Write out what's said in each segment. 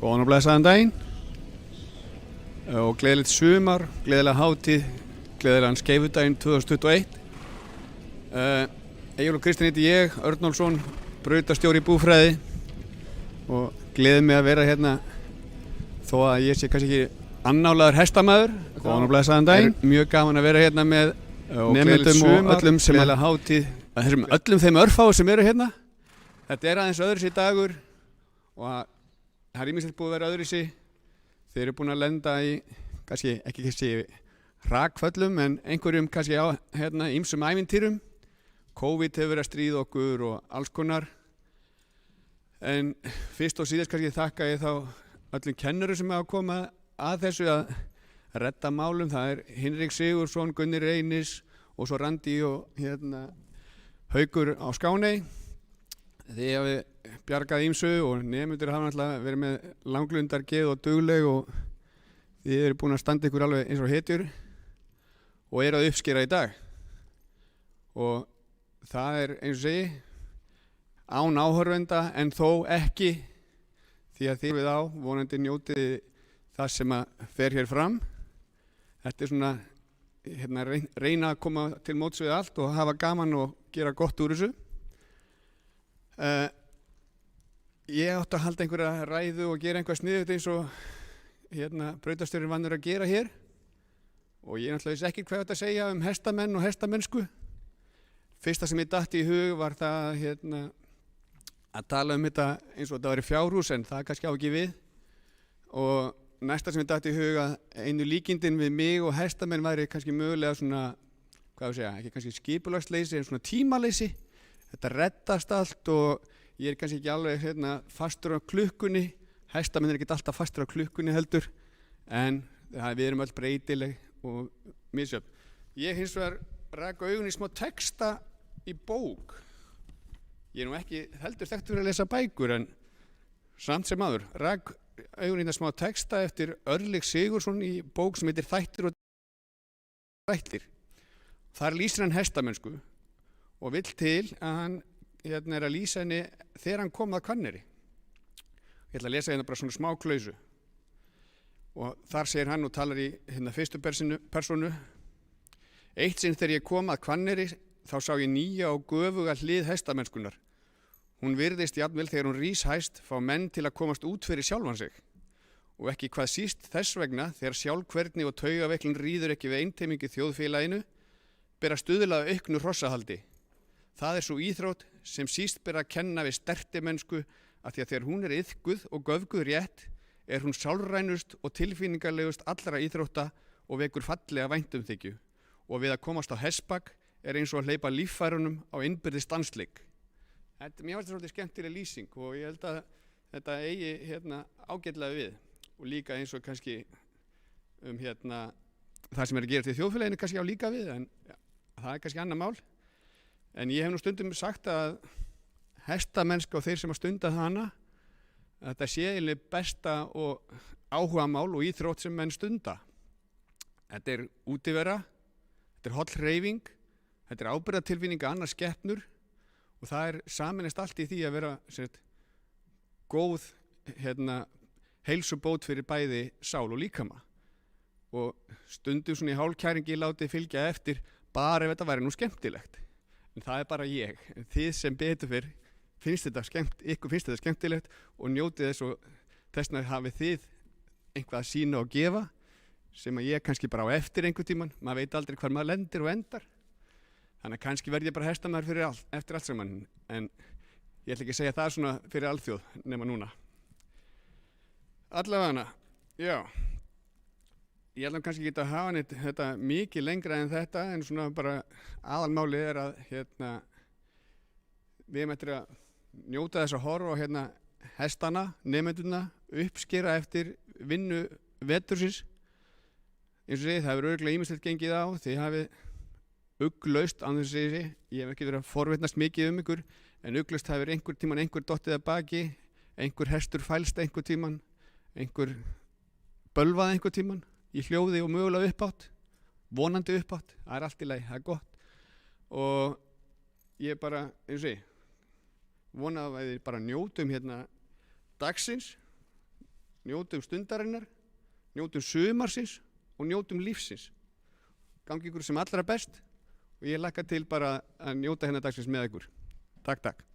Góðan og blessaðan daginn og gleðilegt sumar, gleðilega hátíð, gleðilegan skeifudaginn 2021. Eyjólfur Kristinn heiti ég, Örnólfsson, brautarstjóri í búfræði og gleði mig að vera hérna þó að ég sé kannski ekki annálaður hestamaður. Góðan og blessaðan daginn. Mjög gaman að vera hérna með nemendum og öllum sem gleðilega hátíð, öllum þeim örfáu sem eru hérna. Þetta aðeins öðruvísi dagur og það ýmislegt búið að vera öðruvísi. Þeir eru búin að lenda í kannski hrakföllum en einhverjum kannski á ýmsum ævintýrum. COVID hefur verið að stríða okkur og alls konar. En fyrst og síðast kannski þakka ég þá öllum kennurum sem hafa komið að þessu að redda málum. Það Hinrik Sigurðsson, Gunnar Reynis og svo Randi og Haukur á Skáney. Þið hafi bjargað ýmsu og nemendur hafa náttúrulega verið með langlundar geð og dugleg og þið eru búin að standa ykkur alveg eins og hetjur og eru að uppskera í dag. Og það eins og segi án áhorfenda en þó ekki því að þið við á vonandi njótið það sem að fer hér fram. Þetta svona reyna að koma til móts við allt og hafa gaman og gera gott úr þessu. Ég átti að halda einhverja ræðu og gera einhvað sniðugt eins og brautarstjórinn vannur að gera hér og ég náttúrulega vissi ekki hvað ég átti að segja hestamenn og hestamennsku. Fyrsta sem ég datt í hug var það að tala þetta eins og þetta væri fjárhús en það kannski á ekki við og næsta sem ég datt í hug að einu líkindin við mig og hestamenn væri kannski mögulega svona, ekki kannski skipulagsleysi en svona tímaleysi. Þetta reddast allt og ég kannski ekki alveg fastur á klukkunni. Hestamenn ekki alltaf fastur á klukkunni heldur en við erum öll breytileg og misjöfn. Ég hins vegar rak augun í smá texta í bók. Ég nú ekki heldur þekktur að lesa bækur en samt sem áður rak augun í það smá texta eftir Örlyg Sigurðsson í bók sem heitir Þættir og þættir. Þar lýsir hann hestamennsku og vill til að hann að lýsa henni þegar hann kom að Hvanneyri. Ég ætla að lesa hérna bara svona smá klausu. Og þar segir hann og talar í fyrstu persónu. Eitt sinn þegar ég kom að Hvanneyri þá sá ég nýja og göfuga hlið hestamennskunnar. Hún virðist jafnvel þegar hún rís hæst fá menn til að komast út fyrir sjálfan sig. Og ekki hvað síst þess vegna þegar sjálfhverfni og taugaveiklun ríður ekki við einteymingu þjóðfélaginu ber að stuðla að auknu hrossahaldi. Það svo íþrótt sem síst ber að kenna við stertimennsku að því að þegar hún iðkuð og göfguð rétt hún sálrænust og tilfinningarlegust allra íþrótta og vekur fallega væntumþykju og við að komast á hestbak eins og að hleypa líffærunum á innbyrðis dansleik. Mér finnst þetta svolítið skemmtileg lýsing og ég held að þetta eigi ágætlega við og líka eins og kannski það sem að gera til þjóðfélaginu kannski á líka við en það kannski annað mál. En ég hef nú stundum sagt að hestamennska og þeir sem að stunda hana að þetta sé eiginlega besta og áhugamál og íþrótt sem menn stunda. Þetta útivera, þetta holl hreyfing, þetta ábyrgðartilfinning annars skepnur og það sameinast allt í því að vera góð heilsubót fyrir bæði sál og líkama. Og stundum svona í hálfkæringi látið fylgja eftir bara ef þetta væri nú skemmtilegt. En það bara ég. Þið sem betur fyrr ykkur finnst þetta skemmtilegt og njótið þess og þessna hafið þið einhvað að sína og gefa sem að ég kannski bara á eftir einhver tíman. Maður veit aldrei hvar maður lendir og endar. Þannig að kannski verð ég bara hestamaður eftir allt saman. En ég ætla ekki að segja það svona fyrir alþjóð nema núna. Allavega já. Ég ætla kannski ekki að hafa þetta mikið lengra en þetta en svona bara aðalmáli að við erum eftir að njóta þess að horfa á hestana, nemendurna, uppskera eftir vinnu vetursins. Eins og segi, það hefur örugglega ýmislegt gengið á, þið hafið ugglaust án þess að segja, ég hef ekki verið að forvitnast mikið ykkur, en ugglaust hefur einhver tíman einhver dottið að baki, einhver hestur fælst einhver tíman, einhver bölvað einhver tíman. Í hljóði og mögulega uppátt, vonandi uppátt, það allt í lagi, það gott og ég bara, eins og segi, vona að við bara njótum dagsins njótum stundarinnar, njótum sumarsins og njótum lífsins. Gangi ykkur sem allra best og ég hlakka til bara að njóta hennar dagsins með ykkur. Takk, takk.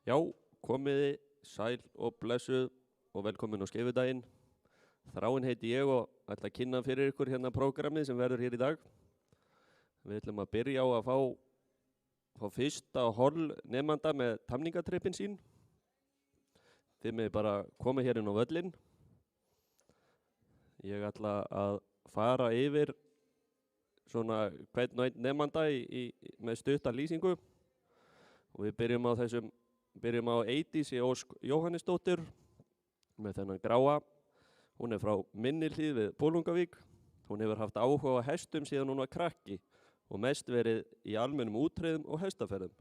Já, komiði, sæl og blessuð og velkomin á Skeifudaginn. Þráinn heiti ég og ætla að kynna fyrir ykkur hérna prógramið sem verður hér í dag. Við ætlum að byrja á að fá fyrsta hol nemanda með tamningatrippin sín. Þið með bara koma hér inn á völlinn. Ég ætla að fara yfir svona hvern og einn nemanda með stutta lýsingu og við byrjum á Eydísi Ósk Jóhannesdóttur með þennan gráa. Hún frá Minni-Hlíð við Bolungarvík. Hún hefur haft áhuga á hestum síðan hún var krakki og mest verið í almennum útreiðum og hestaferðum.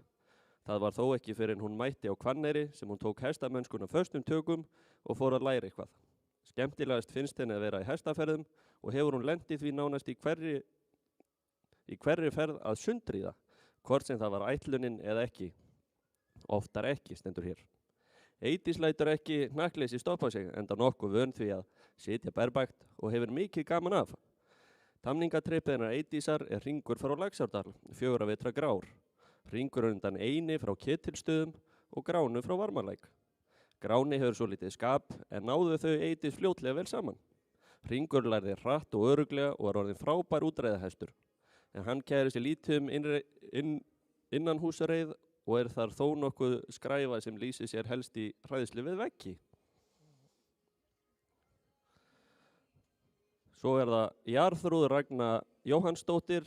Það var þó ekki fyrr en hún mætti á Hvanneyri sem hún tók hestamennskuna föstum tökum og fór að læra eitthvað. Skemmtilegast finnst henni að vera í hestaferðum og hefur hún lent í því nánast í hverri ferð að sundríða, hvort sem það var ætlunin eða ekki. Oftar ekki, stendur hér. Eydís lætur ekki hnakkleysi stoppa sig enda nokkuð vön því að sitja berbægt og hefur mikið gaman af. Tamningatrippið hennar Eydísar hringur frá Laxárdal, 4 vetra grár. Hringur undan Eini frá Ketilsstöðum og Gránu frá Varmalæk. Gráni hefur svo litið skap en náðu þau Eydís fljótlega vel saman. Hringur lærði hratt og örugglega og var orðinn frábær útreiðahestur. En hann kæri sér lítið innanhúsareið og þar þó nokkuð skræfa sem lýsir sér helst í hræðslu við veggi. Svo það Jarþrúð Ragna Jóhannsdóttir.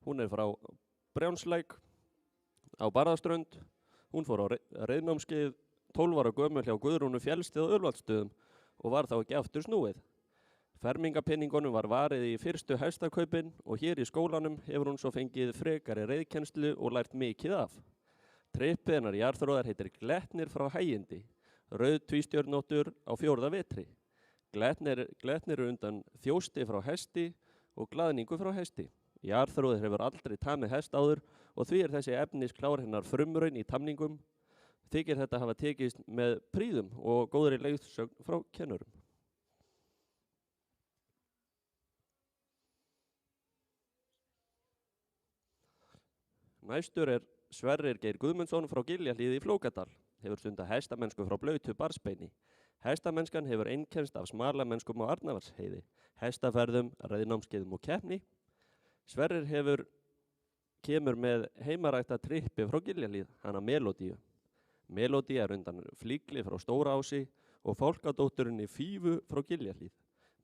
Hún frá Brjánslæk á Barðaströnd. Hún fór á reiðnámskeið 12 ára gömul hjá Guðrúnu Fjellstið á Ölvaldsstöðum og var þá ekki aftur snúið. Fermingapenningunum var varið í fyrstu hestakaupin og hér í skólanum hefur hún svo fengið frekari reiðkennslu og lært mikið af. Trippið hennar Jarþrúðar heitir Glettnir frá Hægindi, rauð tvístjörnóttur á 4. vetri. Glettnir undan þjósti frá hesti og glaðningu frá hesti. Jarþrúður hefur aldrei tamið hest áður og því þessi efnisklár hennar frumraun í tamningum. Þykir þetta hafa tekist með prýðum og góðri leiðsögn frá kennurum. Næstur Sverrir Geir Guðmundsson frá Giljahlíð í Flókadal. Hefur stundað hestamennsku frá blautu Barsbeini. Hestamennskan hefur einkennst af smalamennskum á Arnarvatnsheiði, hestaferðum, reiðnámskeiðum og keppni. Sverrir kemur með heimarækta trippi frá Giljahlíð, hana Melódíu. Melódía undan Flíkli frá Stóraási og fálkadótturinni Fífu frá Giljahlíð.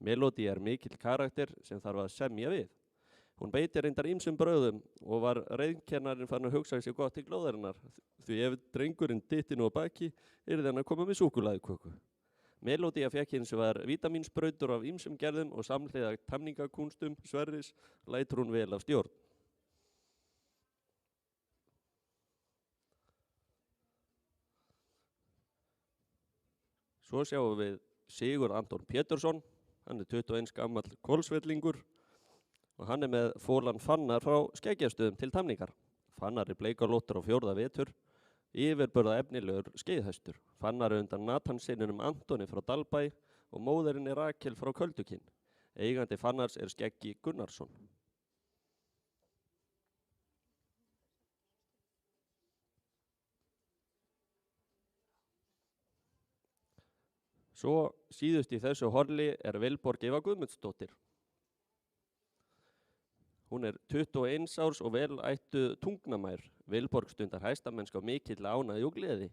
Melódía mikill karakter sem þarf að semja við. Hún beitir reyndar ýmsum brögðum og var reiðkennarinn farin að hugsa sér gott til glóðarinnar því ef drengurinn dytti nú á baki hann að koma með súkkulaðiköku. Melódía fékk hins vegar vítamínsbrautur af ýmsum gerðum og samhliða tamningakúnstum Sverris lætur hún vel af stjórn. Svo sjáum við Sigurð Anton Pétursson, hann er 21 gamall Hvolsvellingur og hann er með fólan Fannar frá Skeggjastöðum til tamningar. Fannar er bleikarlóttur á 4. vetur, yfirburða efnilegur skeiðhestur. Fannar er undan Nathansinunum Antoni frá Dalbæ og móðurinn er Rakel frá Köldukinn. Eigandi Fannars er Skeggi Gunnarsson. Svo síðust í þessu horli er Vilborg Eva Guðmundsdóttir. Hún er 21 árs og vel ættuð tungnamær. Vilborg stundar hestamennsku á mikill ánægju og gleði.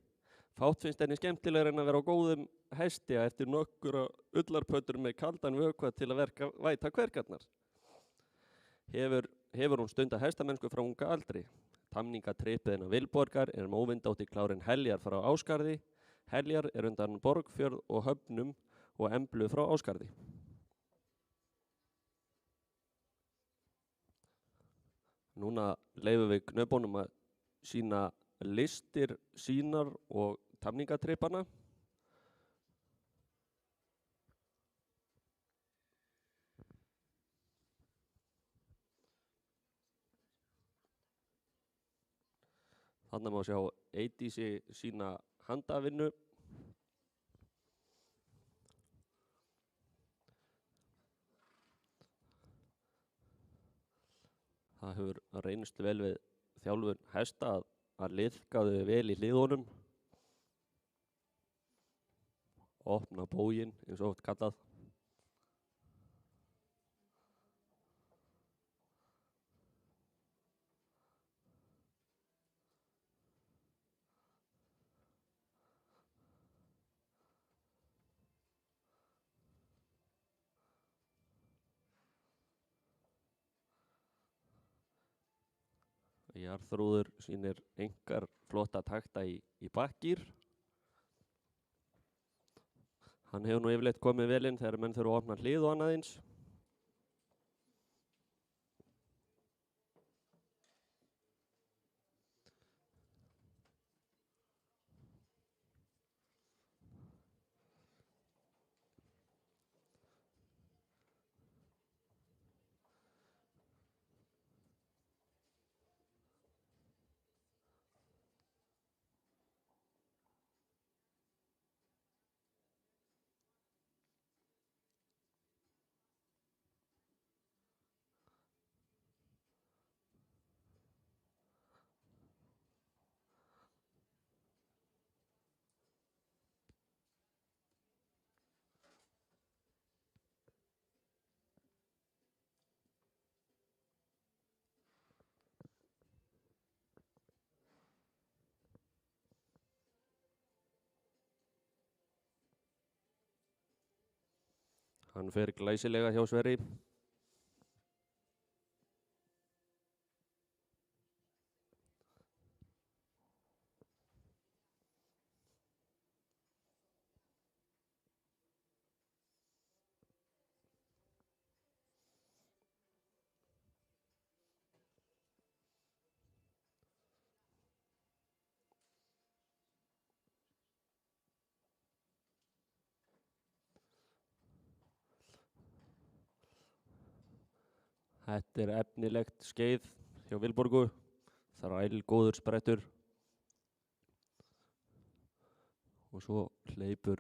Fátt finnst henni skemmtilegur en að vera á góðum hesti eftir nokkura ullarpötur með kaldan vökva til að væta kverkarnar. Hefur hún stundar hestamennsku frá unga aldri. Tamningatrippið hennar Vilborgar er móvindótti klárin Heljar frá Ásgarði. Heljar er undan Borgfjörð og Höfnum og Emblu frá Ásgarði. Núna leyfum við knöpunum að sína listir sínar og tamningatrippana. Þarna má sjá Eydísi sína handavinnu. Það hefur reynst vel við þjálfun hesta að liðka þau vel í hliðunum. Opna bóginn, eins og oft kallað. Jarþrúður sýnir engar flotta takta í bakkgír. Hann hefur nú yfirleitt komið vel inn þegar menn þurfa að opna hlið og annað eins. Hann fer glæsilega hjá Sverri. Þetta er efnilegt skeið hjá Vilborgu. Þrælgóður sprettur. Og svo hleypur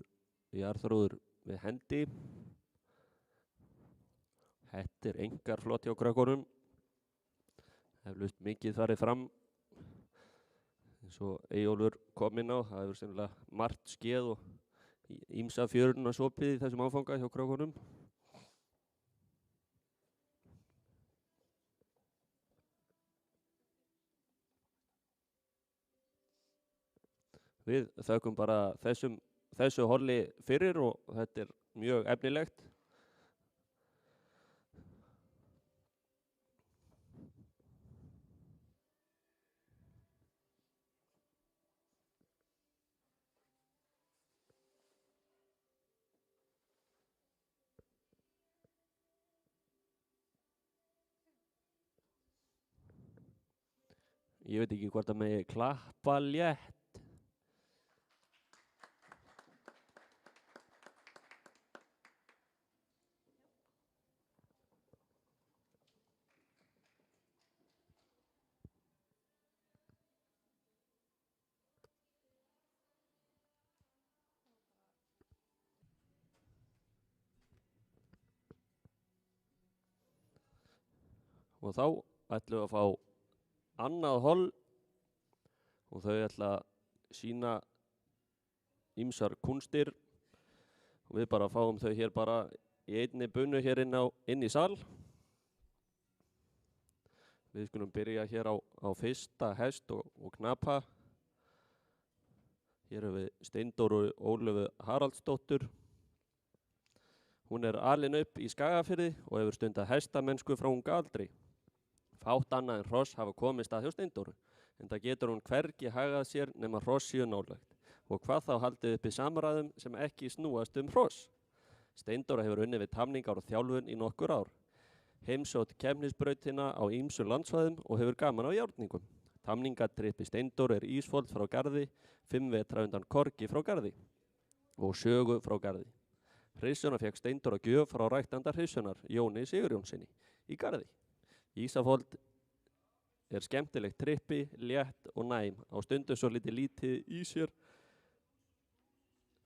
Jarþrúður við hendi. Þetta er engar flott hjá krökkunum. Eflaust mikið farið fram. Eins og Eyjólfur kom inn á, það hefur sennilega margt skeið og ýmsa fjöruna sopið í þessum áfanga hjá krökkunum. Við þökkum bara þessu horli fyrir og þetta er mjög efnilegt. Ég veit ekki hvort að megi klappa létt. Og þá ætlum við að fá annað hol og þau ætla að sína ýmsar kúnstir og við bara fáum þau hér bara í einni bunu hér inn í sal. Við skulum byrja hér á fyrsta hest og knapa. Hér höfum við Steindóru Ólöfu Haraldsdóttur. Hún er alin upp í Skagafirði og hefur stundað hestamennsku frá unga aldri. Fátt annað en hross hafa komist að hjá Steindóru, en það getur hún hvergi hagað sér nema hross séu nálægt. Og hvað þá haldið upp í samræðum sem ekki snúast hross. Steindóra hefur unnið við tamningar og þjálfun í nokkur ár. Heimsótt keppnisbrautina á ýmsum landsvæðum og hefur gaman á járningum. Tamningatrippi Steindóru er Ísfold frá Garði, 5 vetra undan Korgi frá Garði og Sögu frá Garði. Hryssuna fékk Steindóra gjöf frá ræktanda hryssunar Jóni Sigurjónsinni í Garði. Ísafold er skemmtilegt trippi, létt og næm, á stundum svo lítið í sér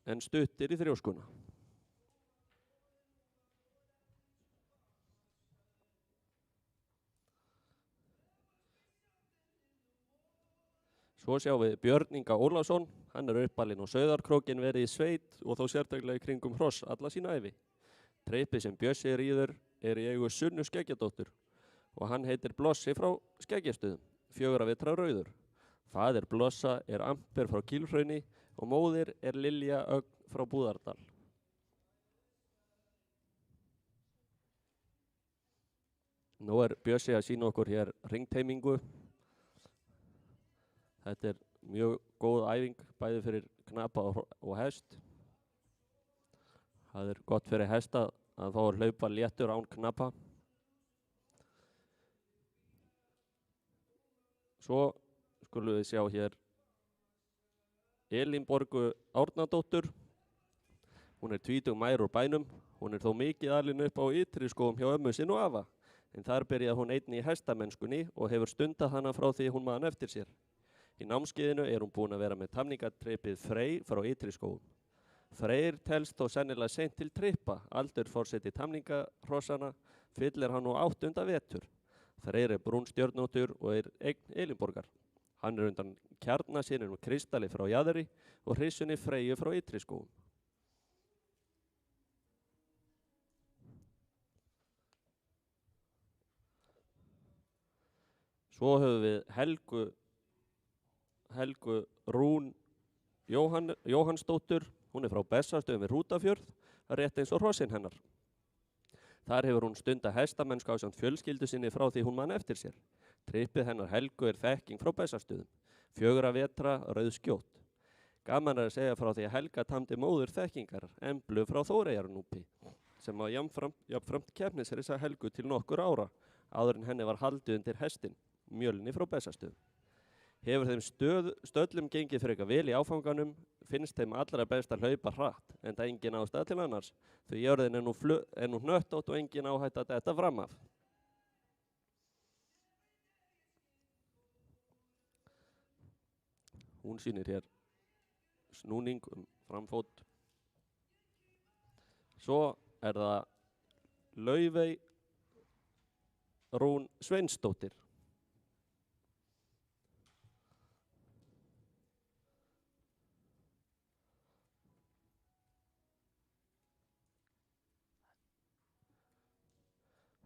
en stuttir í þrjóskuna. Svo sjáum við Björn Inga Ólafsson, hann er uppalinn á Sauðárkrókin, verið í sveit og þó sérstaklega í kringum hross alla sína ævi. Trippi sem Bjössi ríður er í eigu Sunnu Skeggjadóttur og hann heitir Blossi frá Skeggjastöðum, 4 vetra rauður. Faðir Blossa er Amper frá Kílhrauni og móðir er Lilja Ögn frá Búðardal. Nú er Bjössi að sína okkur hér hringteimingu. Þetta er mjög góð æfing, bæði fyrir knapa og hest. Það er gott fyrir hesta að fá að hlaupa léttur án knapa. Svo skulum við sjá hér Elínborgu Árnadóttur. Hún er 20 mær úr bænum. Hún er þó mikið alin upp á ytri skóum hjá ömmu sinn og afa. En þar byrjaði hún einnig í hestamennskunni og hefur stundað hana frá því hún man eftir sér. Í námskeiðinu er hún búin að vera með tamningatrippið Frey frá ytri skóum. Freyr telst þó sennilega seint til trippa. Aldurforseti tamningahrossana fyllir hann nú 8. vetur. Freyr er brúnstjörnóttur og er eign Elínborgar. Hann er undan kjarnasinninum Kristalli frá Jaðri og hryssunni Freyju frá ytri skóum. Svo höfum við Helgu Rún Jóhannsdóttur. Hún er frá Bessastöðum við Hrútafjörð, rétt eins og hrossin hennar. Þar hefur hún stundað hestamennsku ásamt fjölskyldu sinni frá því hún man eftir sér. Trippið hennar Helgu er þekking frá Bessastöðum, 4 vetra rauð skjótt. Gaman er að segja frá því að Helga tamdi móður þekkingar, Emblu frá Þóreyjarnúpi, sem var jafnframt keppnishrissa Helgu til nokkur ára, áður en henni var haldið undir hestin, Mjölni frá Bessastöðum. Hefur þeim stöllum gengið frekar vel í áfanganum, finnst þeim allra best að hlaupa hratt, en það engin ástæða til annars, því jörðin er nú hnöttótt og engin áhætt að detta fram af. Hún sýnir hér snúning framfót. Svo er það Laufey Rún Sveinsdóttir.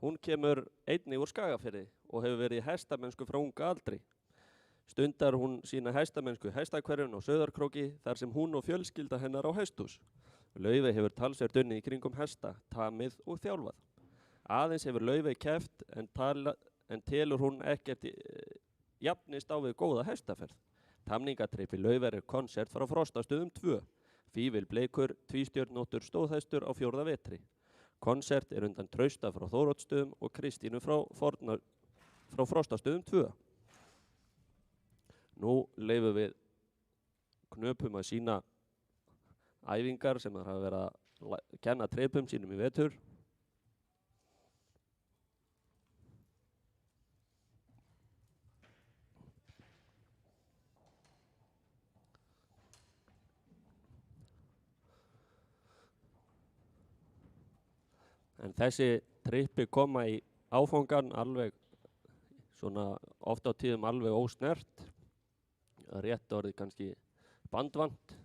Hún kemur einnig úr Skagafirði og hefur verið í hestamennsku frá unga aldri. Stundar hún sína hestamennsku í hestakverfinu á Sauðárkróki þar sem hún og fjölskylda hennar á hesthús. Laufey hefur talsvert unnið í kringum hesta, tamið og þjálfað. Aðeins hefur Laufey keppt en telur hún ekkert jafnist á við góða hestaferð. Tamningatrippi Laufey er konsert frá Frostastöðum 2. Fífil Bleikur, tvístjörnóttur stóðhestur á 4. vetri. Konsert er undan Trausta frá Þóroddstöðum og Kristínu frá Frostastöðum 2. Nú leifum við knöpum að sína æfingar sem þær hafa verið að kenna trefum sínum í vetur. En þessi trippi koma í áfangan alveg svona oft á tíðum alveg ósnert, rétt orðið kannski bandvant.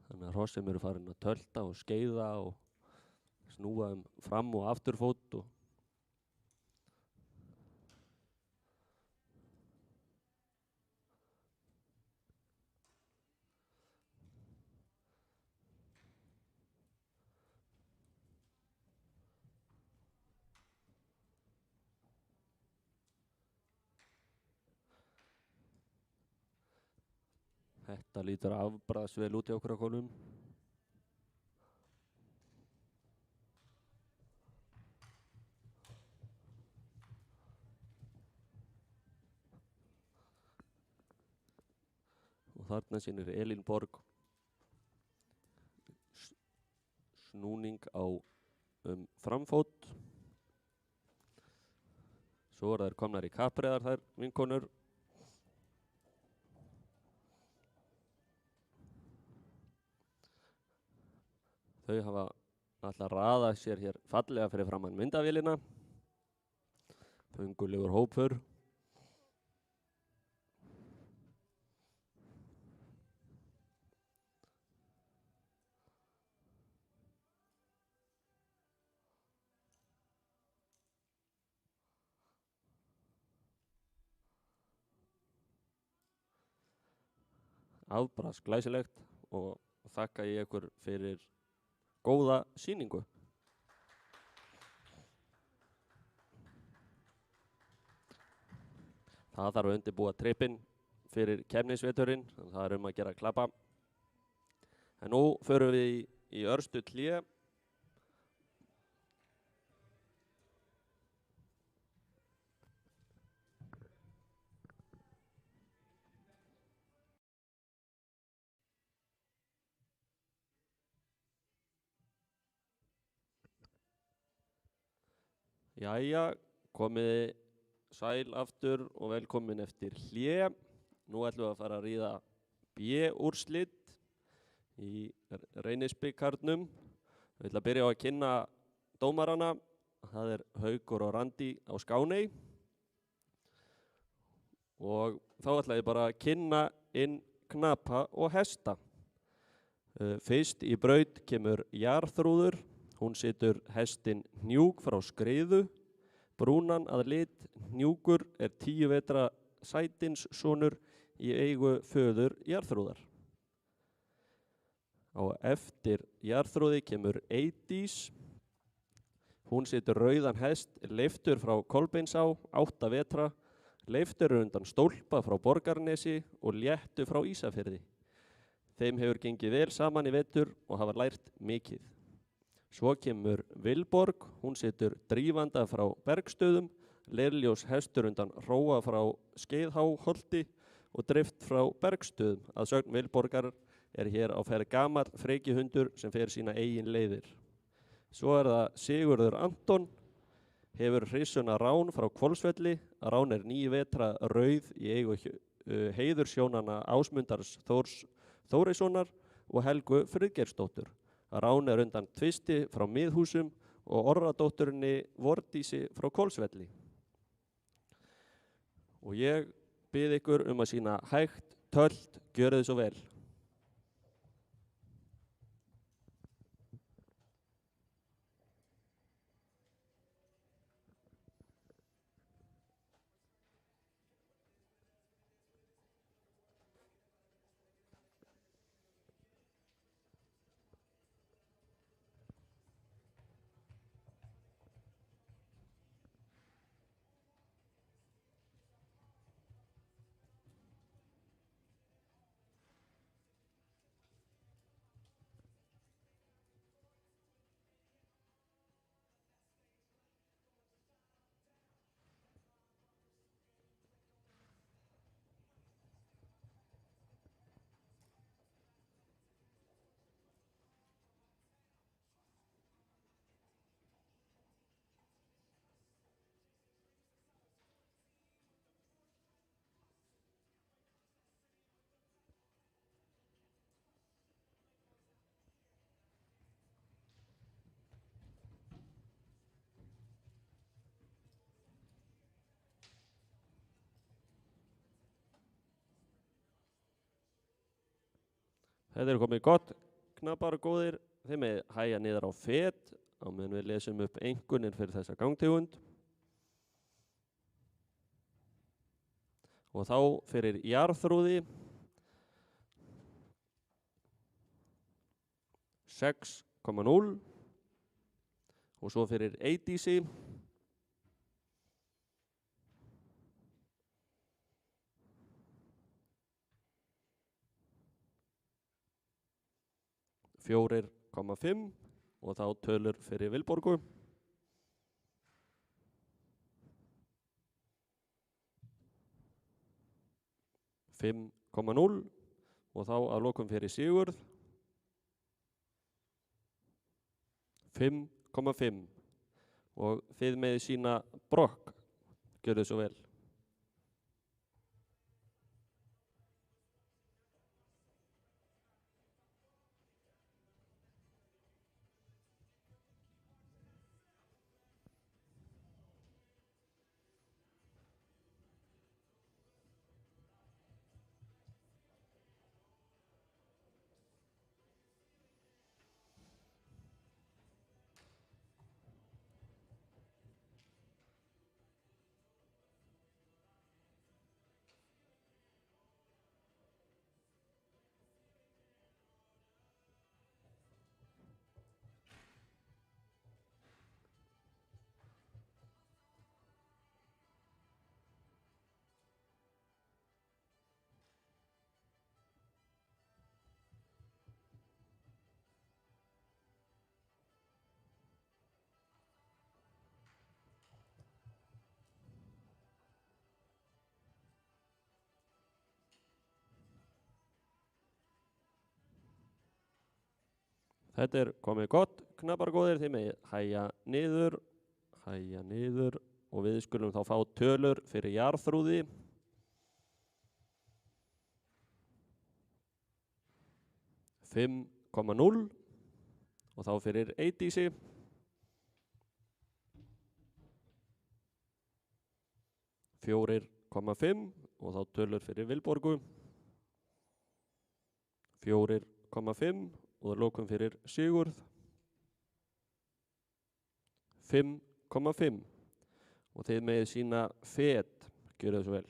Þannig að hrossin eru farin að tölta og skeiða og snúa fram og afturfót og þetta lítur afbragðsvel út hjá okkur að konum. Og þarna sýnir Elín Borg snúning á framfót. Svo þær komnar í kappreiðar þær vinkonur. Þau hafa alltaf raðað sér hér fallega fyrir framann myndavélina. Pöngulegur hópur. Afbragðs glæsilegt og þakka ég ykkur fyrir góða sýningu. Það þarf að undirbúa trippinn fyrir keppnisveturinn, það er að gera klappa. En nú förum við í örstutt hlé. Jæja, komiði sæl aftur og velkomin eftir hlé. Nú ætlum við að fara að ríða B-úrslit í Reynisbikarnum. Við ætlum að byrja á að kynna dómarana. Það er Haukur og Randi á Skáney. Og þá ætla ég bara að kynna inn knapa og hesta. Fyrst í braut kemur Jarþrúður. Hún situr hestinn Hnjúk frá Skriðu. Brúnan að lit Hnjúkur er 10 vetra sætinssonur í eigu föður Jarþrúðar. Á eftir Jarþrúði kemur Eydís. Hún situr rauðan hest Leiftur frá Kolbeinsá, 8 vetra. Leiftur er undan Stólpa frá Borgarnesi og Léttu frá Ísafirði. Þeim hefur gengið vel saman í vetur og hafa lært mikið. Svo kemur Vilborg, hún situr Drífanda frá Bergstöðum, Leirljós hestur undan Hróa frá Skeiðháholti og Drift frá Bergstöðum. Að sögn Vilborgar er hér á ferð gamall freykihundur sem fer sína eigin leiðir. Svo er það Sigurður Anton, hefur hryssuna Rán frá Hvolsvelli. Rán er 9 vetra rauð í eigu heiðursjónana Ásmundars Þórs Þórissonar og Helgu Friðgeirsdóttur. Rán er undan Tvisti frá Miðhúsum og Orradótturinni Vordísi frá Hvolsvelli. Og ég bið ykkur að sýna hægt, tölt, gjörið svo vel. Þetta er komið gott, knapar góðir. Þið með hæja niður á fet á meðan við lesum upp einkunnir fyrir þessa gangtegund. Og þá fyrir jarðþrúði 6,0 og svo fyrir eidísi 4,5 og þá tölur fyrir Vilborgu 5,0 og þá að lokum fyrir Sigurð 5,5 og þið með sína brokk, gjörðu svo vel. Þetta er komið gott, knapar góðir, þið með hæja niður og við skulum þá fá tölur fyrir jarðþrúði. 5,0 og þá fyrir eidísi 4,5 og þá tölur fyrir Vilborgu 4,5 og að lokum fyrir Sigurð 5,5 og þið með sína fet, gjörðu svo vel.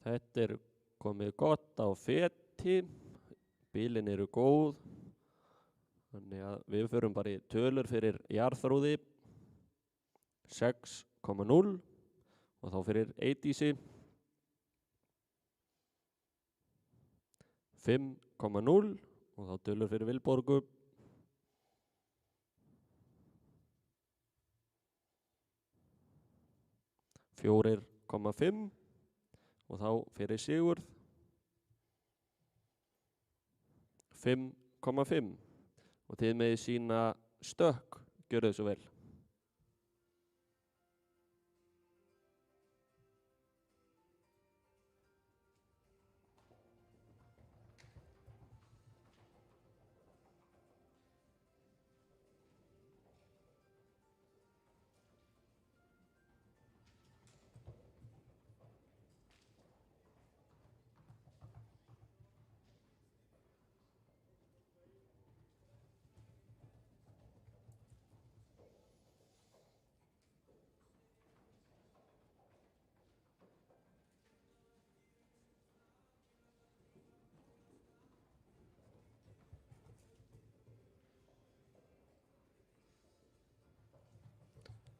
Þetta er komið gott á feti, bílinn eru góð, þannig að við förum bara í tölur fyrir jarðþrúði 6,0 og þá fyrir eidísi 5,0 og þá tölur fyrir Vilborgu 4,5 og þá fyrir Sigurð 5,5 og þið með sína stökk, gjörðu svo vel.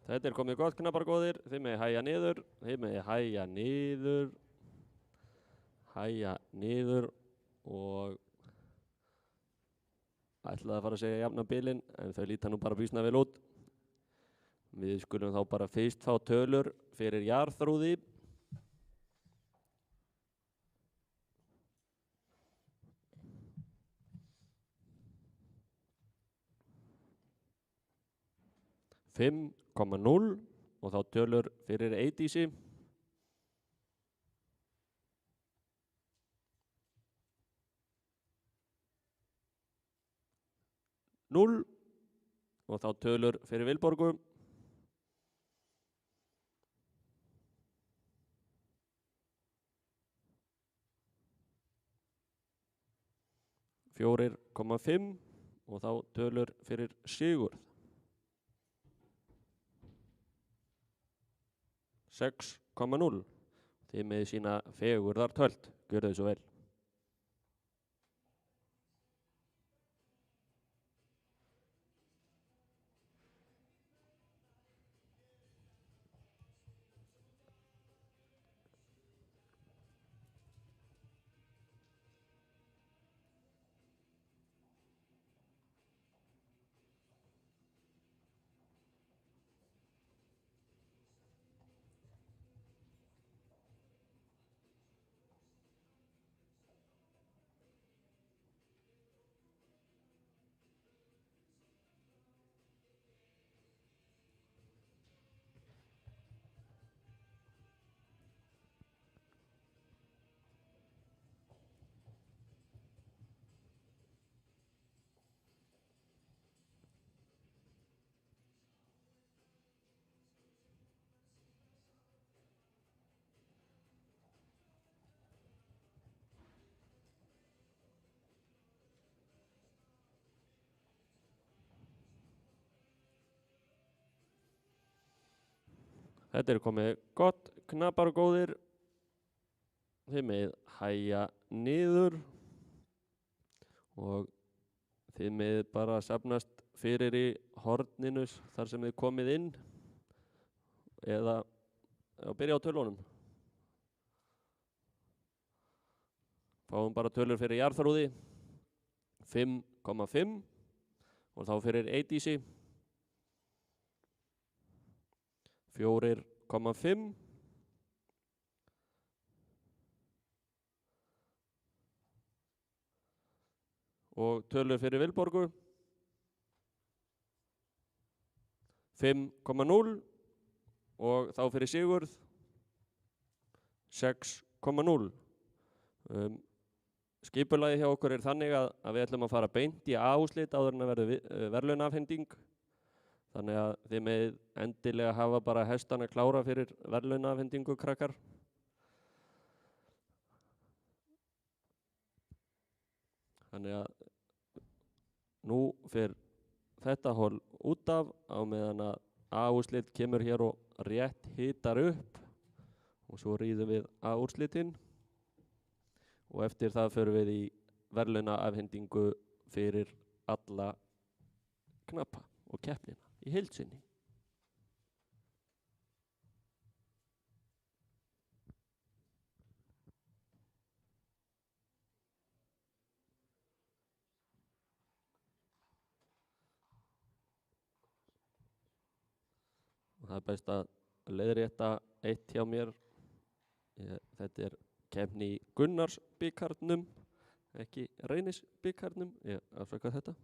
Þetta er komið gott, knappar góðir. Þið megi hægja niður. Þið megi hægja niður. Hægja niður og ætlaði að fara að segja jafna bilin en þau líta nú bara býsna vel út. Við skulum þá bara fyrst fá tölur fyrir jarðþrúði. Fimm komma 0 og þá tölur fyrir Eydísi. 0 og þá tölur fyrir Vilborgu. 4,5 og þá tölur fyrir Sigurð. 6,0. Þið með sína fegurðartöld. Gjörðu þið svo vel. Þetta er komið gott, knappar góðir. Þið með hægja niður og þið með bara safnast fyrir í horninu þar sem þið komið inn eða byrja á tölunum. Fáum bara tölur fyrir jarðþrúði. 5,5 og þá fyrir Eydísi. 4,5 og tölur fyrir Vilborgu. 5,0 og þá fyrir Sigurð. 6,0. Skipulagið hjá okkur er þannig að við ætlum að fara beint í A-úrslit áður en að verði verðlaunaafhending. Þannig að þið með endilega hafa bara hestana klára fyrir verðlaunaafhendingu, krakkar. Þannig að nú fer þetta hol út af á meðan að A-úrslit kemur hér og rétt hitar upp og svo rýðum við A-úrslitin og eftir það förum við í verðlaunaafhendingu fyrir alla knappa og keppnina í heild sinni. Og það er best að leiðrétta eitt hjá mér. Þetta er keppni í Gunnars bikarnum, ekki Reynis bikarnum. Ég afsaka þetta.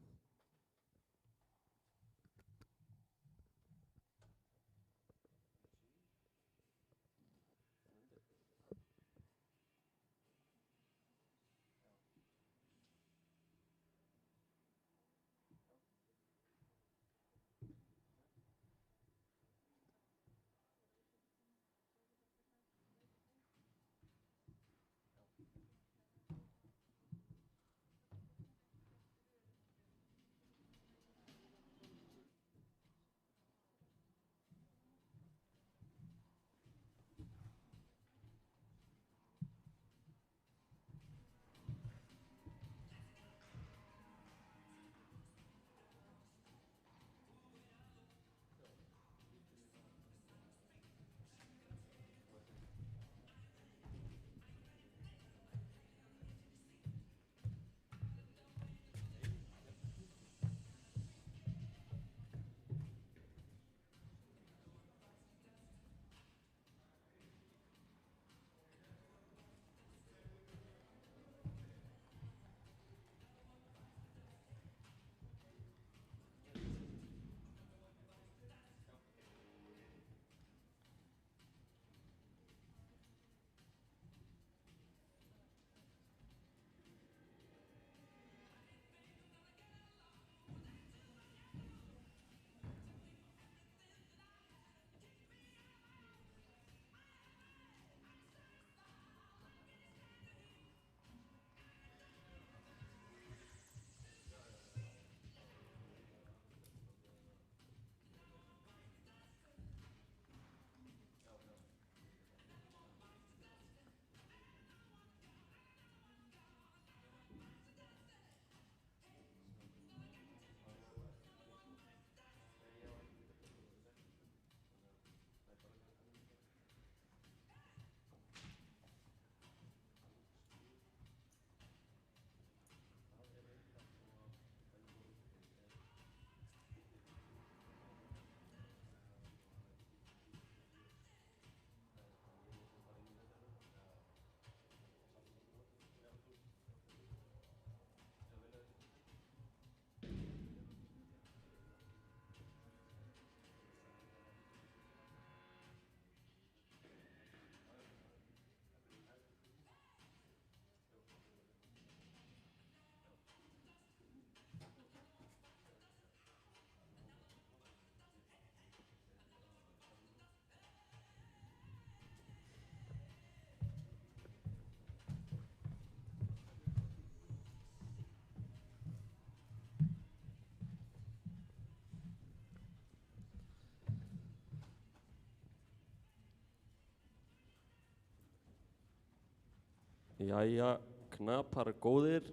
Jæja, knapar góðir.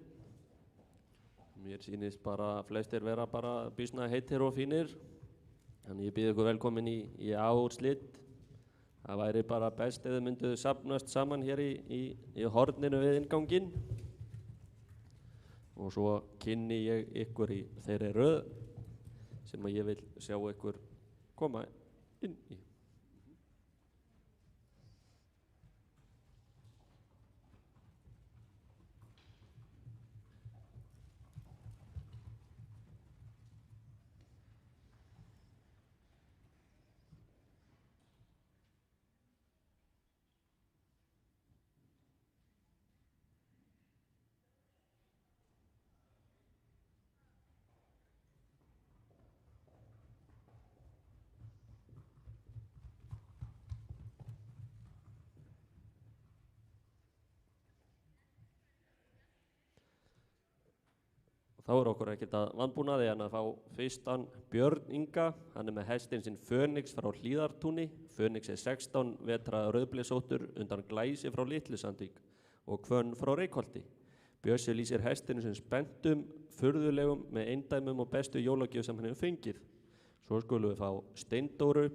Mér sýnist bara flestir vera bara býsna heitir og fínir. Þannig ég býð ykkur velkomin í árslit. Það væri bara best ef þið mynduð safnast saman hér í horninu við innganginn. Og svo kynni ég ykkur í þeirri röð sem ég vil sjá ykkur koma inn í. Þá okkur ekkert að vanbúnaði en að fá fyrstan Björn Inga. Hann með hestinn sinn Fönix frá Hlíðartúni. Fönix 16 vetra rauðblesóttur undan Glæsi frá Litlu-Sandvík og Hvönn frá Reykholti. Bjössi lýsir hestinu sem spenntum, furðulegum með eindæmum og bestu jólagjöf sem hann hefur fengið. Svo skulum við fá Steindóru.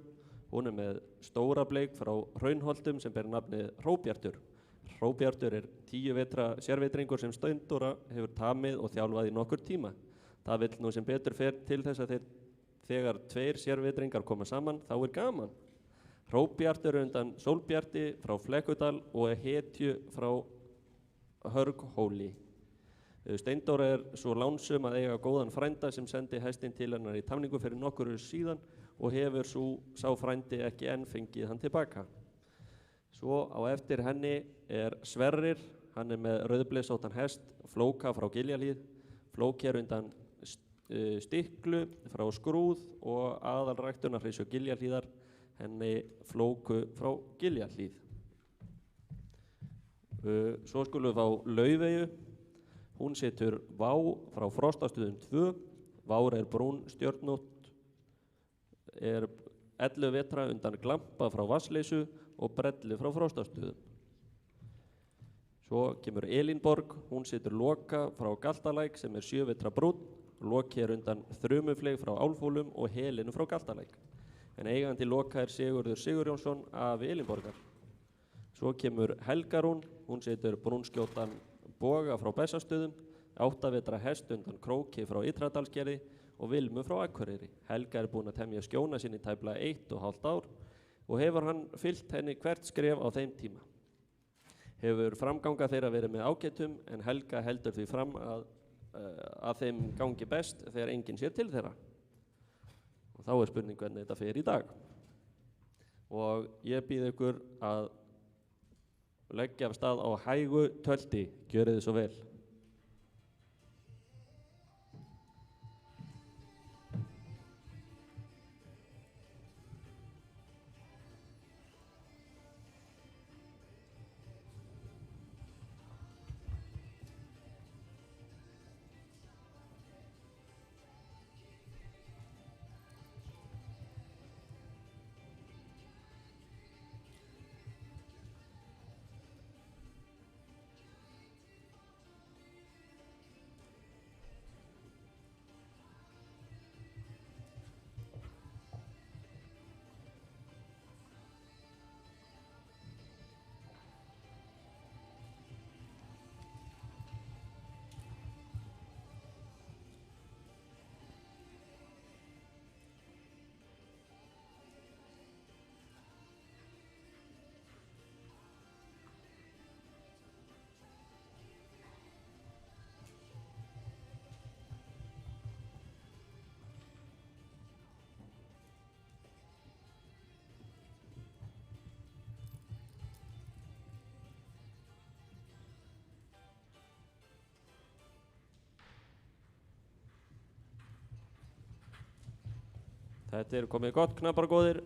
Hún með Stóra Bleik frá Hraunholtum sem ber nafnið Hróbjartur. Hróbjartur 10 vetra sérveitringur sem Steindóra hefur tamið og þjálfað í nokkur tíma. Það vill nú sem betur fer til þess að þegar 2 sérveitringar koma saman þá gaman. Hróbjartur undan Sólbjarti frá Flekkudal og Hetju frá Hörghóli. Steindóra svo lánsum að eiga góðan frænda sem sendi hestinn til hennar í tamningu fyrir nokkur síðan og hefur sá frændi ekki enn fengið hann tilbaka. Svo á eftir henni Sverrir, hann með rauðblesóttan hest, Flóka frá Giljahlíð, Flóki undan Stiklu frá Skrúð og aðalræktunarhreysu Giljahlíðar, henni Flóku frá Giljahlíð. Svo skulum við fá Laufeyju, hún situr Vá frá Frostastuðum 2, Vár brún stjörnótt, 11 vetra undan Glampa frá Vatnsleysu og Brellu frá Frostastuðum. Svo kemur Elínborg, hún situr Loka frá Galtalæk sem 7 vetra brún, Loki undan Þrumufleig frá Álfhólum og Helinu frá Galtalæk. En eigandi Loka Sigurður Sigurjónsson af Elínborgar. Svo kemur Helgarún, hún situr brúnskjóttan Boga frá Bessastöðum, 8 vetra hest undan Króki frá Ytradalsgerði og Vilmu frá Akureyri. Helga búin að temja skjóna sinni tæplega 1,5 ár og hefur hann fylgt henni hvert skref á þeim tíma. Hefur framganga þeirra verið með ágætum en Helga heldur því fram að þeim gangi best þegar enginn sér til þeirra. Og þá spurning hvernig þetta fer í dag. Og ég býð ykkur að leggja af stað á hægu tölti, gjörið þið svo vel. Þetta komið gott, knappar góðir.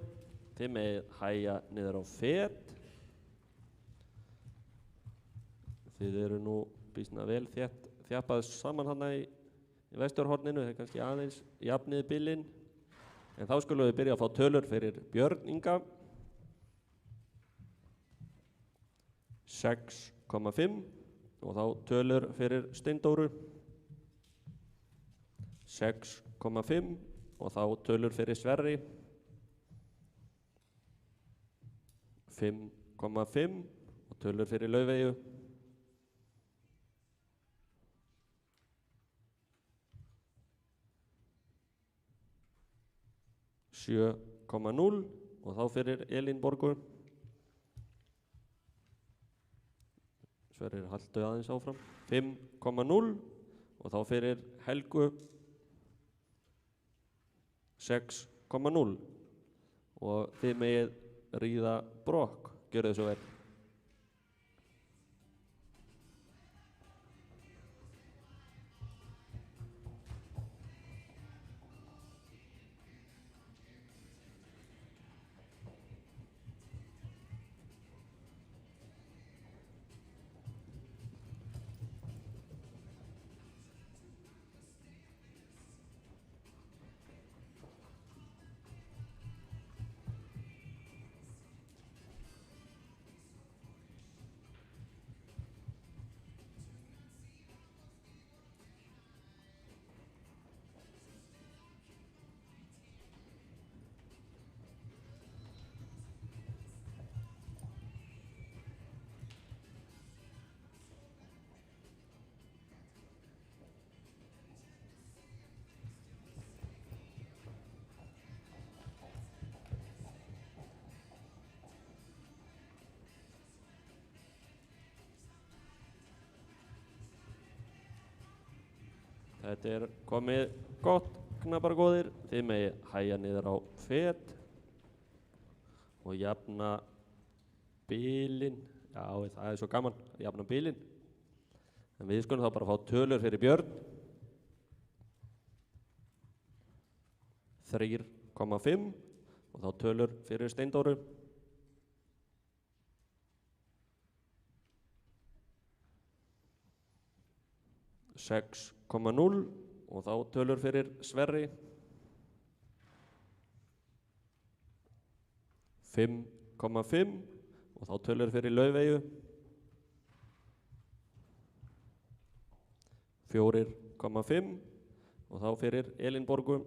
Þið með hæja niður á fet. Þið nú býsna vel þjappað saman hana í vesturhorninu. Það kannski aðeins jafnið bilinn. En þá skulum við byrja að fá tölur fyrir Björn Inga. 6,5 og þá tölur fyrir Steindóru. 6,5 og þá tölur fyrir Sverri. 5,5 og tölur fyrir Laufeyju. 7,0 og þá fyrir Elínborgu. Sverrir haltu aðeins áfram. 5,0 og þá fyrir Helgu. 6,0 og þið megið ríða brokk. Gjörðu svo vel. Þetta er komið gott, knapar góðir. Þið megið hægja niður á fet og jafna bilin. Já, það er svo gaman að jafna bilin. En við skulum þá bara fá tölur fyrir Björn. 3,5 og þá tölur fyrir Steindóru. 6,0 og þá tölur fyrir Sverri. 5,5 og þá tölur fyrir Laufeyju. 4,5 og þá fyrir Elínborgu.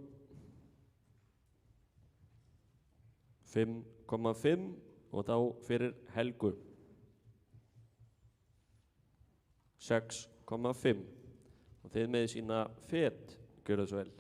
5,5 og þá fyrir Helgu. 6,5 og þið með sína fet, gjörðu svo vel.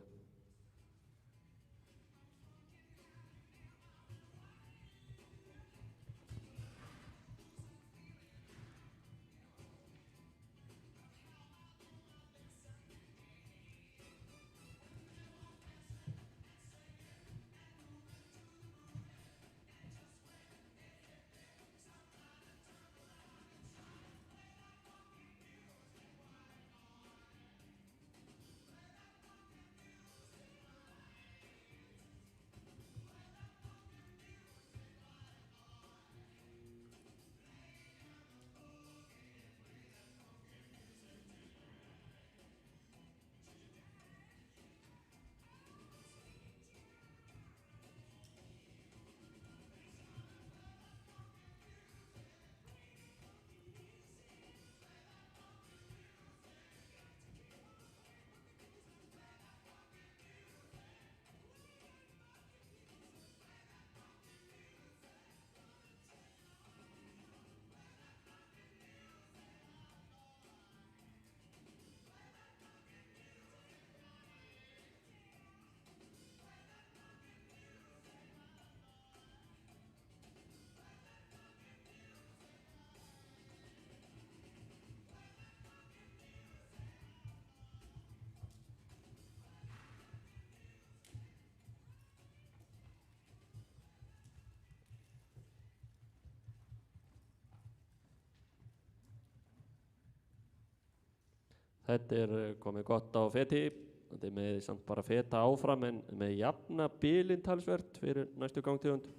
Þetta er komið gott á feti. Þetta er með samt bara feta áfram en með jafna bilin talsvert fyrir næstu gangtegund.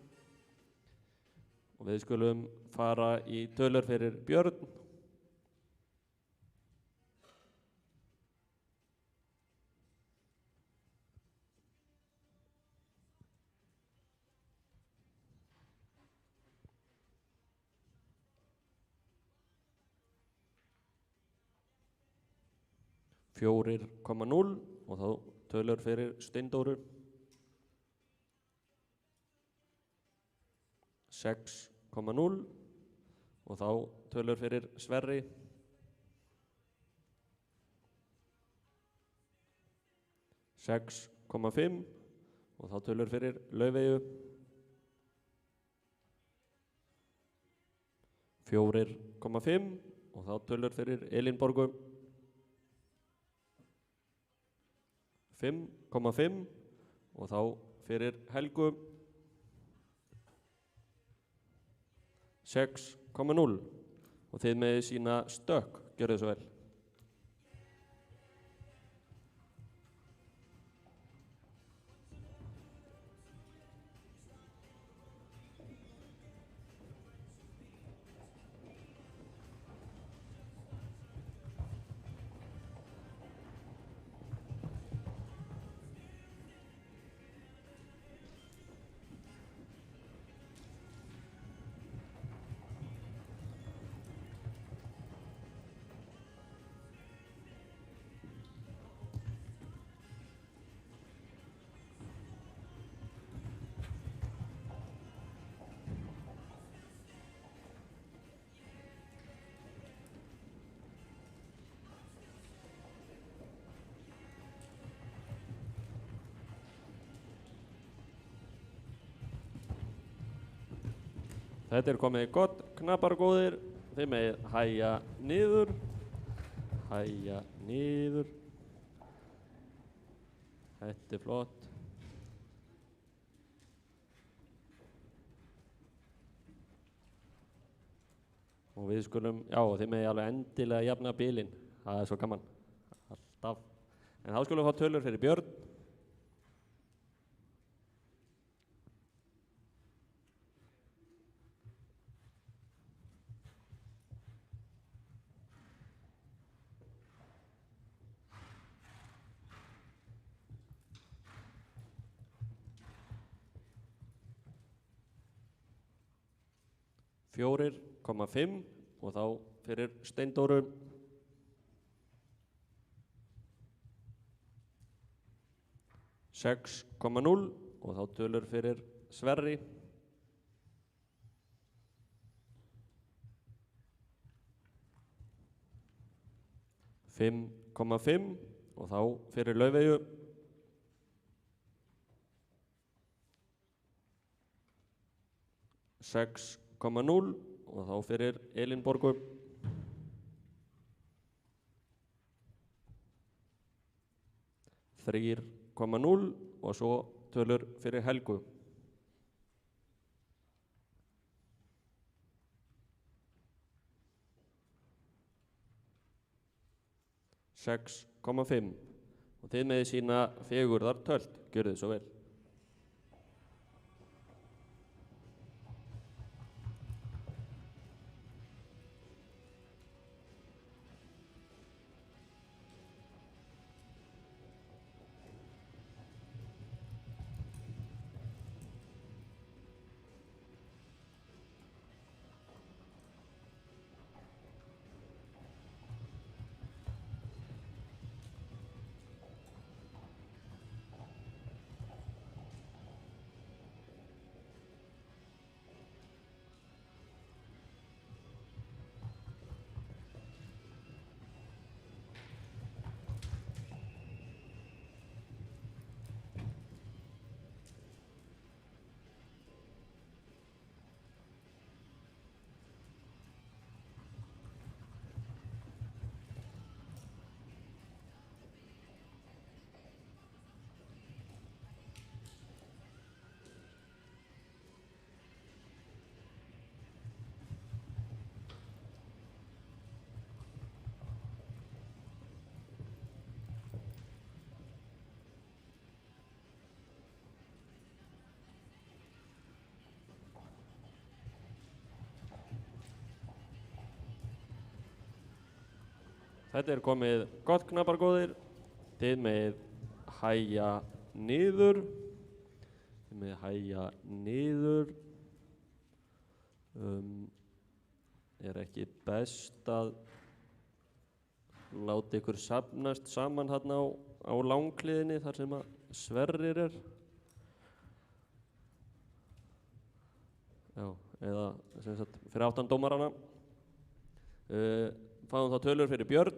Og við skulum fara í tölur fyrir Björn. 4,0 og þá tölur fyrir Steindóru. 6,0 og þá tölur fyrir Sverri. 6,5 og þá tölur fyrir Laufeyju. 4,5 og þá tölur fyrir Elínborgu. 5,5 og þá fyrir Helgu. 6,0 og þið með sína stökk, gjörðu svo vel. Þetta er komið gott, knappar góðir. Þið megið hægja niður. Hægja niður. Þetta er flott. Og við skulum, já, þið megið alveg endilega jafna bilinn. Það er svo gaman. Alltaf. En þá skulum við fá tölur fyrir Björn. 4,5 og þá fyrir Steindóru. 6,0 og þá tölur fyrir Sverri. 5,5 og þá fyrir Laufeyju. 6,0 og þá fyrir Elínborgu. 3,0 og svo tölur fyrir Helgu. 6,5 og þið með sína fegurðar tölt, gjörðu svo vel. Þetta er komið gott, knappar góðir. Þið með hægja niður. Þið með hægja niður. Er ekki best að láti ykkur safnast saman hérna á langliðinni þar sem að Sverrir er. Já, eða sem sagt fyrir aftan dómarana. Fáum þá tölur fyrir Björn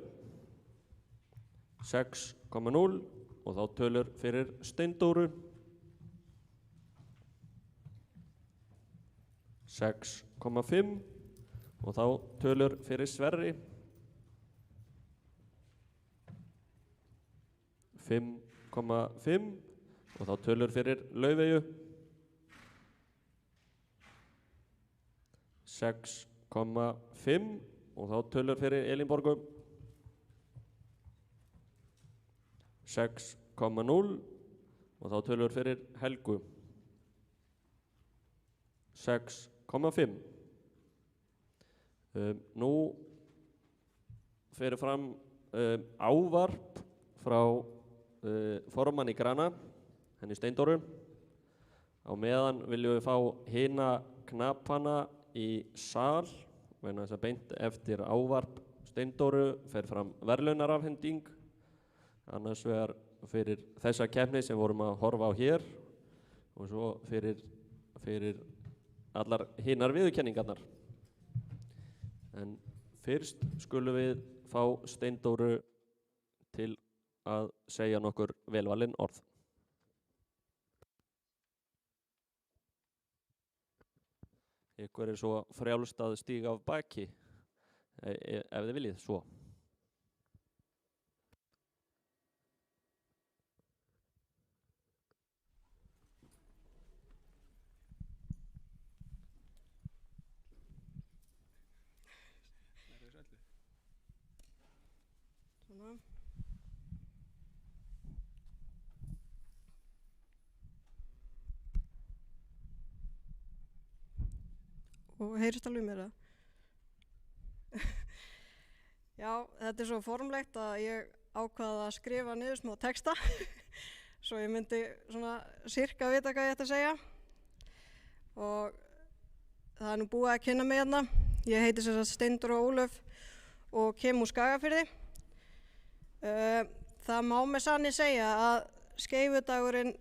6,0 og þá tölur fyrir Steindóru 6,5 og þá tölur fyrir Sverri 5,5 og þá tölur fyrir Laufeyju 6,5 og þá tölur fyrir Elínborgu 6,0 og þá tölur fyrir Helgu 6,5. Nú fyrir fram ávarp frá formanni Grana, henni Steindóru. Á meðan viljum við fá hina knapana í sal, vegna þess að beint eftir ávarp Steindóru fer fram verðlaunarafhending, annars vegar fyrir þessa keppni sem vorum að horfa á hér og svo fyrir allar hinar viðurkenningarnar. En fyrst skulum við fá Steindóru til að segja nokkur velvalin orð. Ykkur er svo frjálst að stíga af baki, ef þið viljið svo. Svona. Og heyrist alveg mér það. Já, þetta er svo formlegt að ég ákvaða að skrifa niður smá texta svo ég myndi svona sirka vita hvað ég ætti að segja. Og það er nú búið að kynna mig hérna. Ég heiti sem sagt Steindóra Ólöf og kem úr Skagafirði. Það má með sanni segja að Skeifudagurinn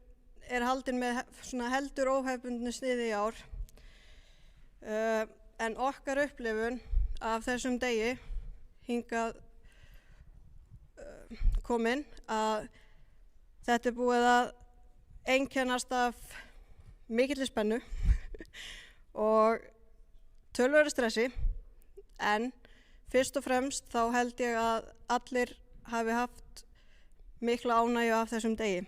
er haldinn með svona heldur óhefbundnu sniði í ár. En okkar upplifun af þessum degi hingað komin að þetta er búið að einkennast af mikilli spennu og töluverðu stressi, en fyrst og fremst þá held ég að allir hafi haft mikla ánægju af þessum degi.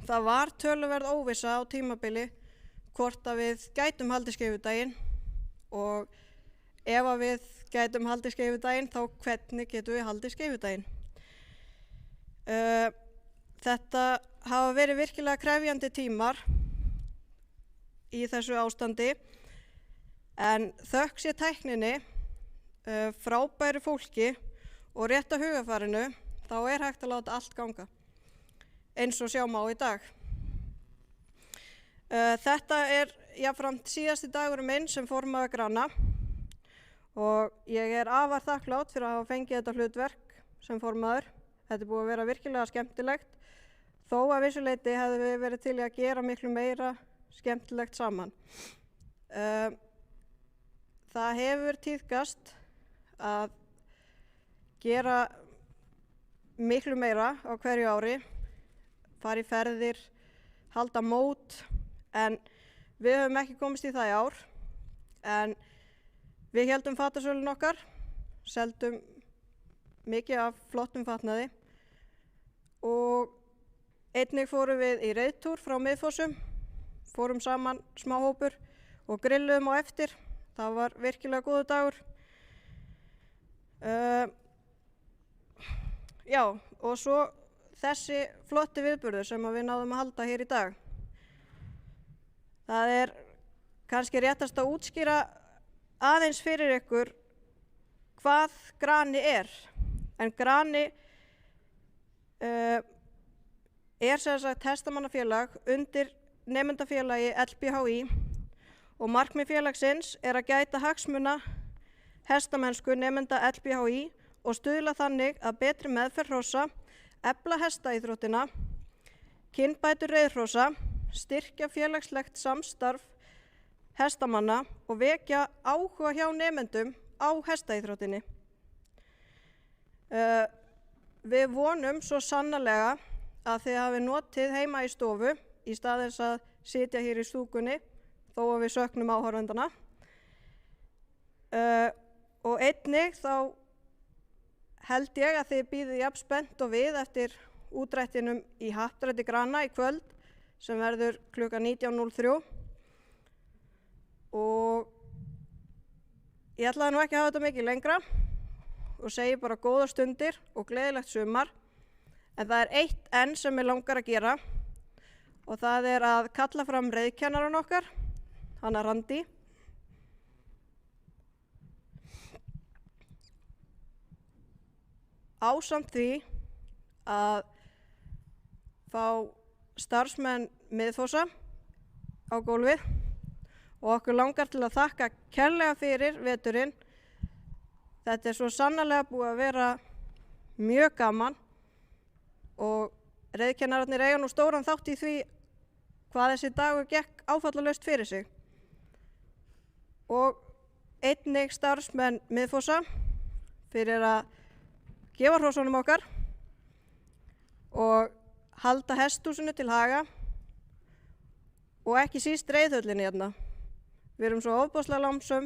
Það var töluverð óvissa á tímabili hvort að við gætum haldið Skeifudaginn og ef að við gætum haldið Skeifudaginn þá hvernig getum við haldið Skeifudaginn. Þetta hafa verið virkilega krefjandi tímar í þessu ástandi, en þökk sé tækninni, frábæru fólki og rétta hugarfarinu þá er hægt að láta allt ganga eins og sjá má í dag. Þetta er jafnframt síðasti dagurum minn sem formaður Grana og ég er afar þakklátt fyrir að hafa fengið þetta hlutverk sem formaður. Þetta er búið að vera virkilega skemmtilegt, þó að vissuleyti hefði við verið til í að gera miklu meira skemmtilegt saman. Það hefur tíðkast að gera miklu meira á hverju ári, fara í ferðir, halda mót, en við höfum ekki komist í það í ár. En við héldum fatasölun okkar, seldum mikið af flottum fatnaði og einnig fórum við í reiðtúr frá Miðfossum, fórum saman smáhópur og grilluðum á eftir. Það var virkilega góður dagur. Já, og svo þessi flotti viðburður sem við náðum að halda hér í dag. Það er kannski réttast að útskýra aðeins fyrir ykkur hvað Grani er. En Grani er sem sagt hestamannafélag undir nemendafélagi LBHÍ og markmið félagsins er að gæta hagsmuna hestamennsku nemenda LBHÍ og stuðla þannig að betri meðferð hrossa, efla hestaíþróttina, kynbætur reiðhrossa, styrkja félagslegt samstarf hestamanna og vekja áhuga hjá nemendum á hestaíþróttinni. Við vonum svo sannarlega að þið hafi notið heima í stofu í stað þess að sitja hér í stúkunni þó að við söknum áhorfendana. Og einnig þá held ég að þið bíðið jafn spennt og við eftir útdrættinum í Happdrætti Grana í kvöld sem verður klukkan 19:03. Og ég ætlaði nú ekki að hafa þetta mikið lengra og segi bara góðar stundir og gleðilegt sumar. En það er eitt enn sem mig langar að gera og það er að kalla fram reiðkennaran okkar, hana Randi. Ásamt því að fá starfsmenn Miðfossa á gólfið og okkur langar til að þakka kærlega fyrir veturinn. Þetta er svo sannarlega búið að vera mjög gaman og reiðkennararnir eiga nú stóran þátt í því hvað þessi dagur gekk áfallalaust fyrir sig. Og einnig starfsmenn Miðfossa fyrir að gefa hrossunum okkar og halda hesthúsinu til haga og ekki síst reiðhöllinni hérna. Við erum svo ofboðslega lánsöm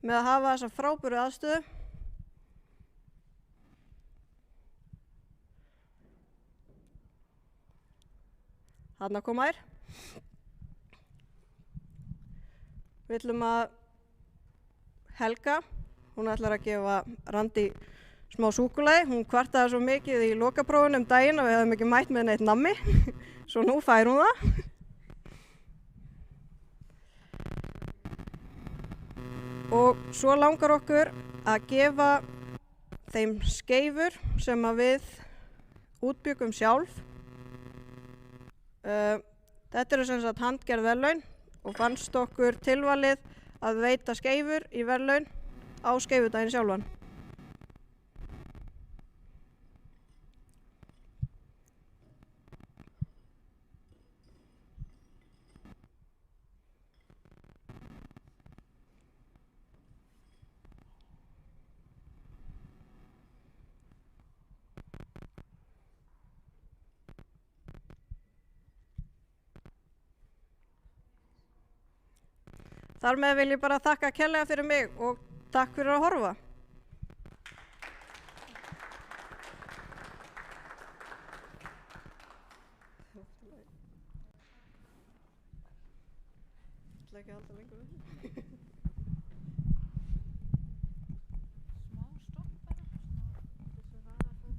með að hafa þessa frábæru aðstöðu. Þarna koma þær. Við ætlum að Helga, hún ætlar að gefa Randi smá súkkulaði. Hún kvartaði svo mikið í lokaprófinu daginn og við hefðum ekki mætt með neitt nammi. Svo nú fær hún það. Og svo langar okkur að gefa þeim skeifur sem að við útbyggum sjálf. Þetta eru sem sagt handgerð verðlaun og fannst okkur tilvalið að veita skeifur í verðlaun á skeifudaginn sjálfan. Þar með vil ég bara þakka kærlega fyrir mig og takk fyrir að horfa. ætla ekki að halda lengur við. Smá stopp bara, þessu hraða fór.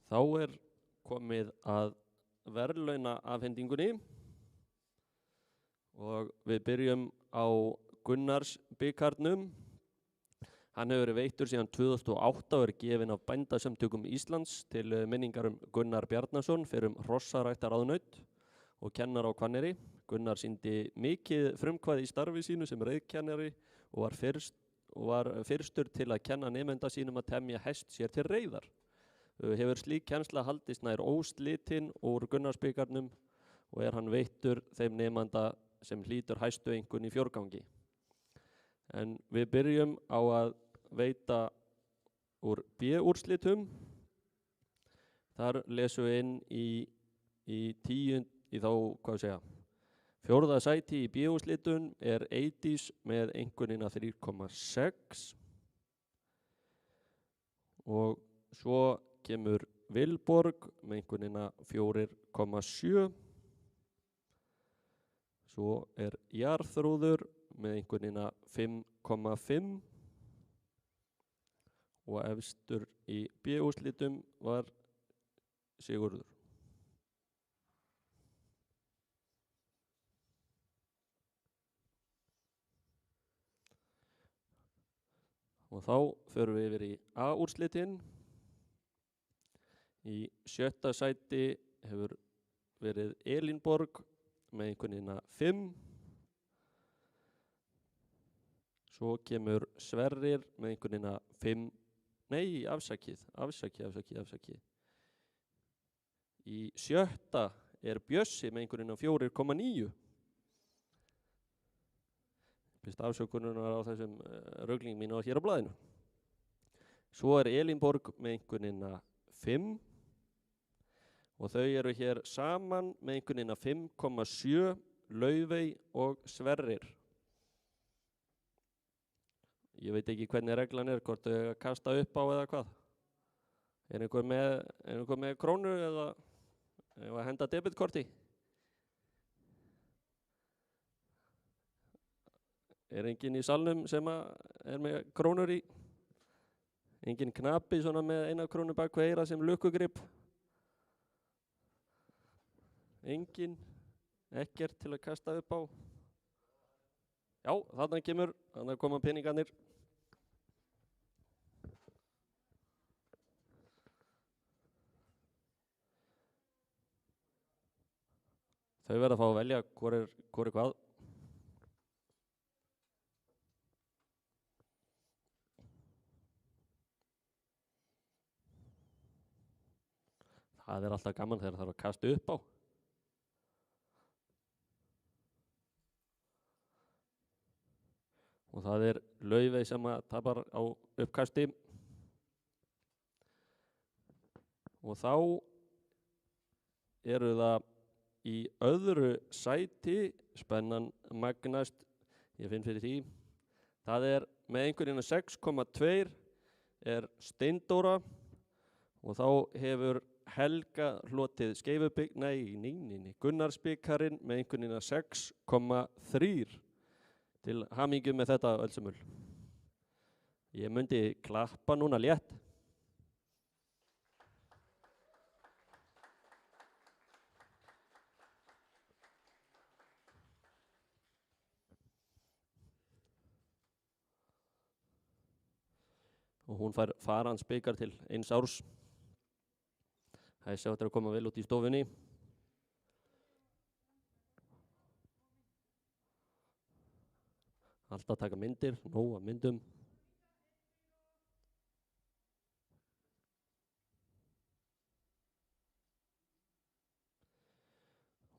Þá er komið að verðlaunaafhendingunni og við byrjum á Gunnarsbikarnum. Hann hefur verið veittur síðan 2008 og er gefinn af Bændasamtökum Íslands til minningar Gunnar Bjarnason fyrir hrossaræktarráðnaut og kennar á Hvanneyri. Gunnar sýndi mikið frumkvæði í starfi sínu sem reiðkennari og var fyrstur til að kenna nemenda sínum að temja hest sér til reiðar. Hefur slík kennsla haldist nær óslitinn úr Gunnarsbikarnum og er hann veittur þeim nemanda sem hlýtur hæstu einkunn í fjórgangi. En við byrjum á að veita úr B-úrslitum. Þar lesum við inn í fjórða sæti í B-úrslitum er Eydís með einkunnina 3,6 og svo kemur Vilborg með einkunnina 4,7. Svo er Jarþrúður með einkunnina 5,5 og efstur í B-úrslitum var Sigurður. Og þá förum við yfir í A-úrslitin. Í 7. sæti hefur verið Elínborg með einhvernina 5. Svo kemur Sverrir með einhvernina 5. Nei, afsakið. Í 7. er Bjössi með einhvernina 4,9. Fyrst afsökununar á þessum rugling mínu hér á blaðinu. Svo er Elínborg með einhvernina 5 og þau eru hér saman með einhvernina 5,7, Laufey og Sverrir. Ég veit ekki hvernig reglan er, hvort þau eiga að kasta upp á eða hvað. Er einhver með krónu eða að henda debitkorti? Er enginn í salnum sem er með krónur í? Enginn knapi svona með 1 krónu bak við eyrað sem lukkugrip? Enginn? Ekkert til að kasta upp á? Já, þarna koma peningarnir. Þau verða að fá að velja hvor er hvað. Það er alltaf gaman þegar það þarf að kasta upp á. Og það er Laufey sem tapar á uppkasti. Og þá eru það í öðru sæti, spennan magnast, ég finn fyrir því. Það er með einhvernina 6,2 er Steindóra og þá hefur Helga hlotið Gunnarsbikarinn með einhvernina 6,3 til hamingju með þetta ölsumul. Ég myndi klappa núna létt. Og hún fær faransbikar til 1 árs. Það er sjá þetta að koma vel út í stofunni. Alltaf taka myndir, nóg af myndum.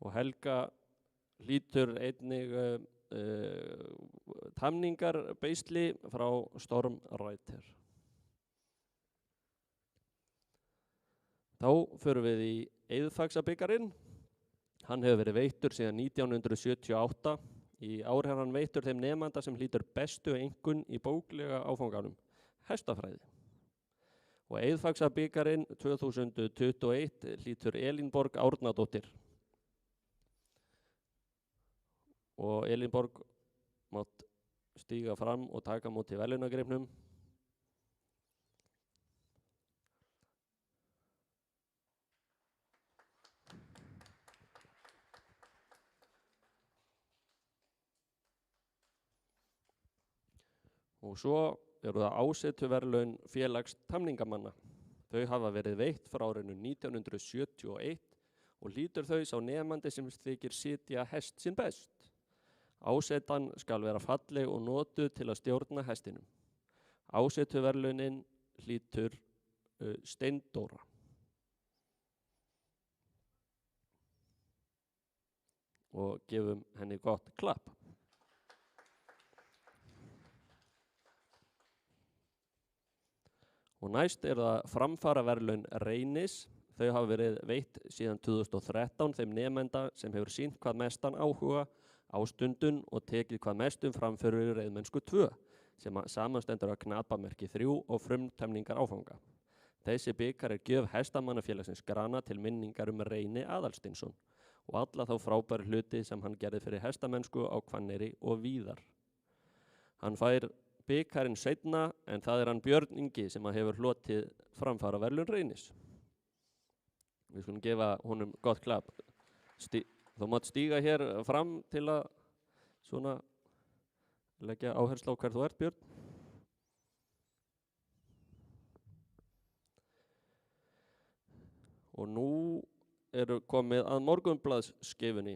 Og Helga hlýtur einnig tamningarbeisli frá Storm Reiter. Þá förum við í Eiðfaxabikarinn. Hann hefur verið veittur síðan 1978. Í ár er hann veittur þeim nemanda sem hlýtur bestu einkunn í bóklega áfanganum, hestafræði. Og Eiðfaxabikarinn 2021 hlýtur Elínborg Árnadóttir. Og Elínborg mátt stíga fram og taka móti verðlaunagripnum. Og svo eru það ásetuverðlaun félags tamningamanna. Þau hafa verið veitt frá árinu 1971 og hlýtur þau sá nemandi sem þykir sitja hest sinn best. Ásetan skal vera falleg og notuð til að stjórna hestinum. Ásetuverðlaunin hlýtur Steindóra. Og gefum henni gott klapp. Og næst er það framfaraverðlaun Reynis. Þau hafa verið veitt síðan 2013 þeim nemenda sem hefur sýnt hvað mestan áhuga á stundun og tekið hvað mestum framföru í reiðmennsku 2 sem samanstendur af knapamerki 3 og frumtemningar áfanga. Þessi bikar er gjöf hestamannafélagsins Grana til minningar Reyni Aðalsteinsson og alla þá frábæru hluti sem hann gerði fyrir hestamennsku á Hvanneyri og víðar. Hann fær bikarinn seinna en það er hann Björn Ingi sem hefur hlotið framfaraverðlaun Reynis. Við skulum gefa honum gott klapp. Þú mátt stíga hér fram til að svona leggja áherslu á hver þú ert, Björn. Og nú eru komið að Morgunblaðsskeifunni.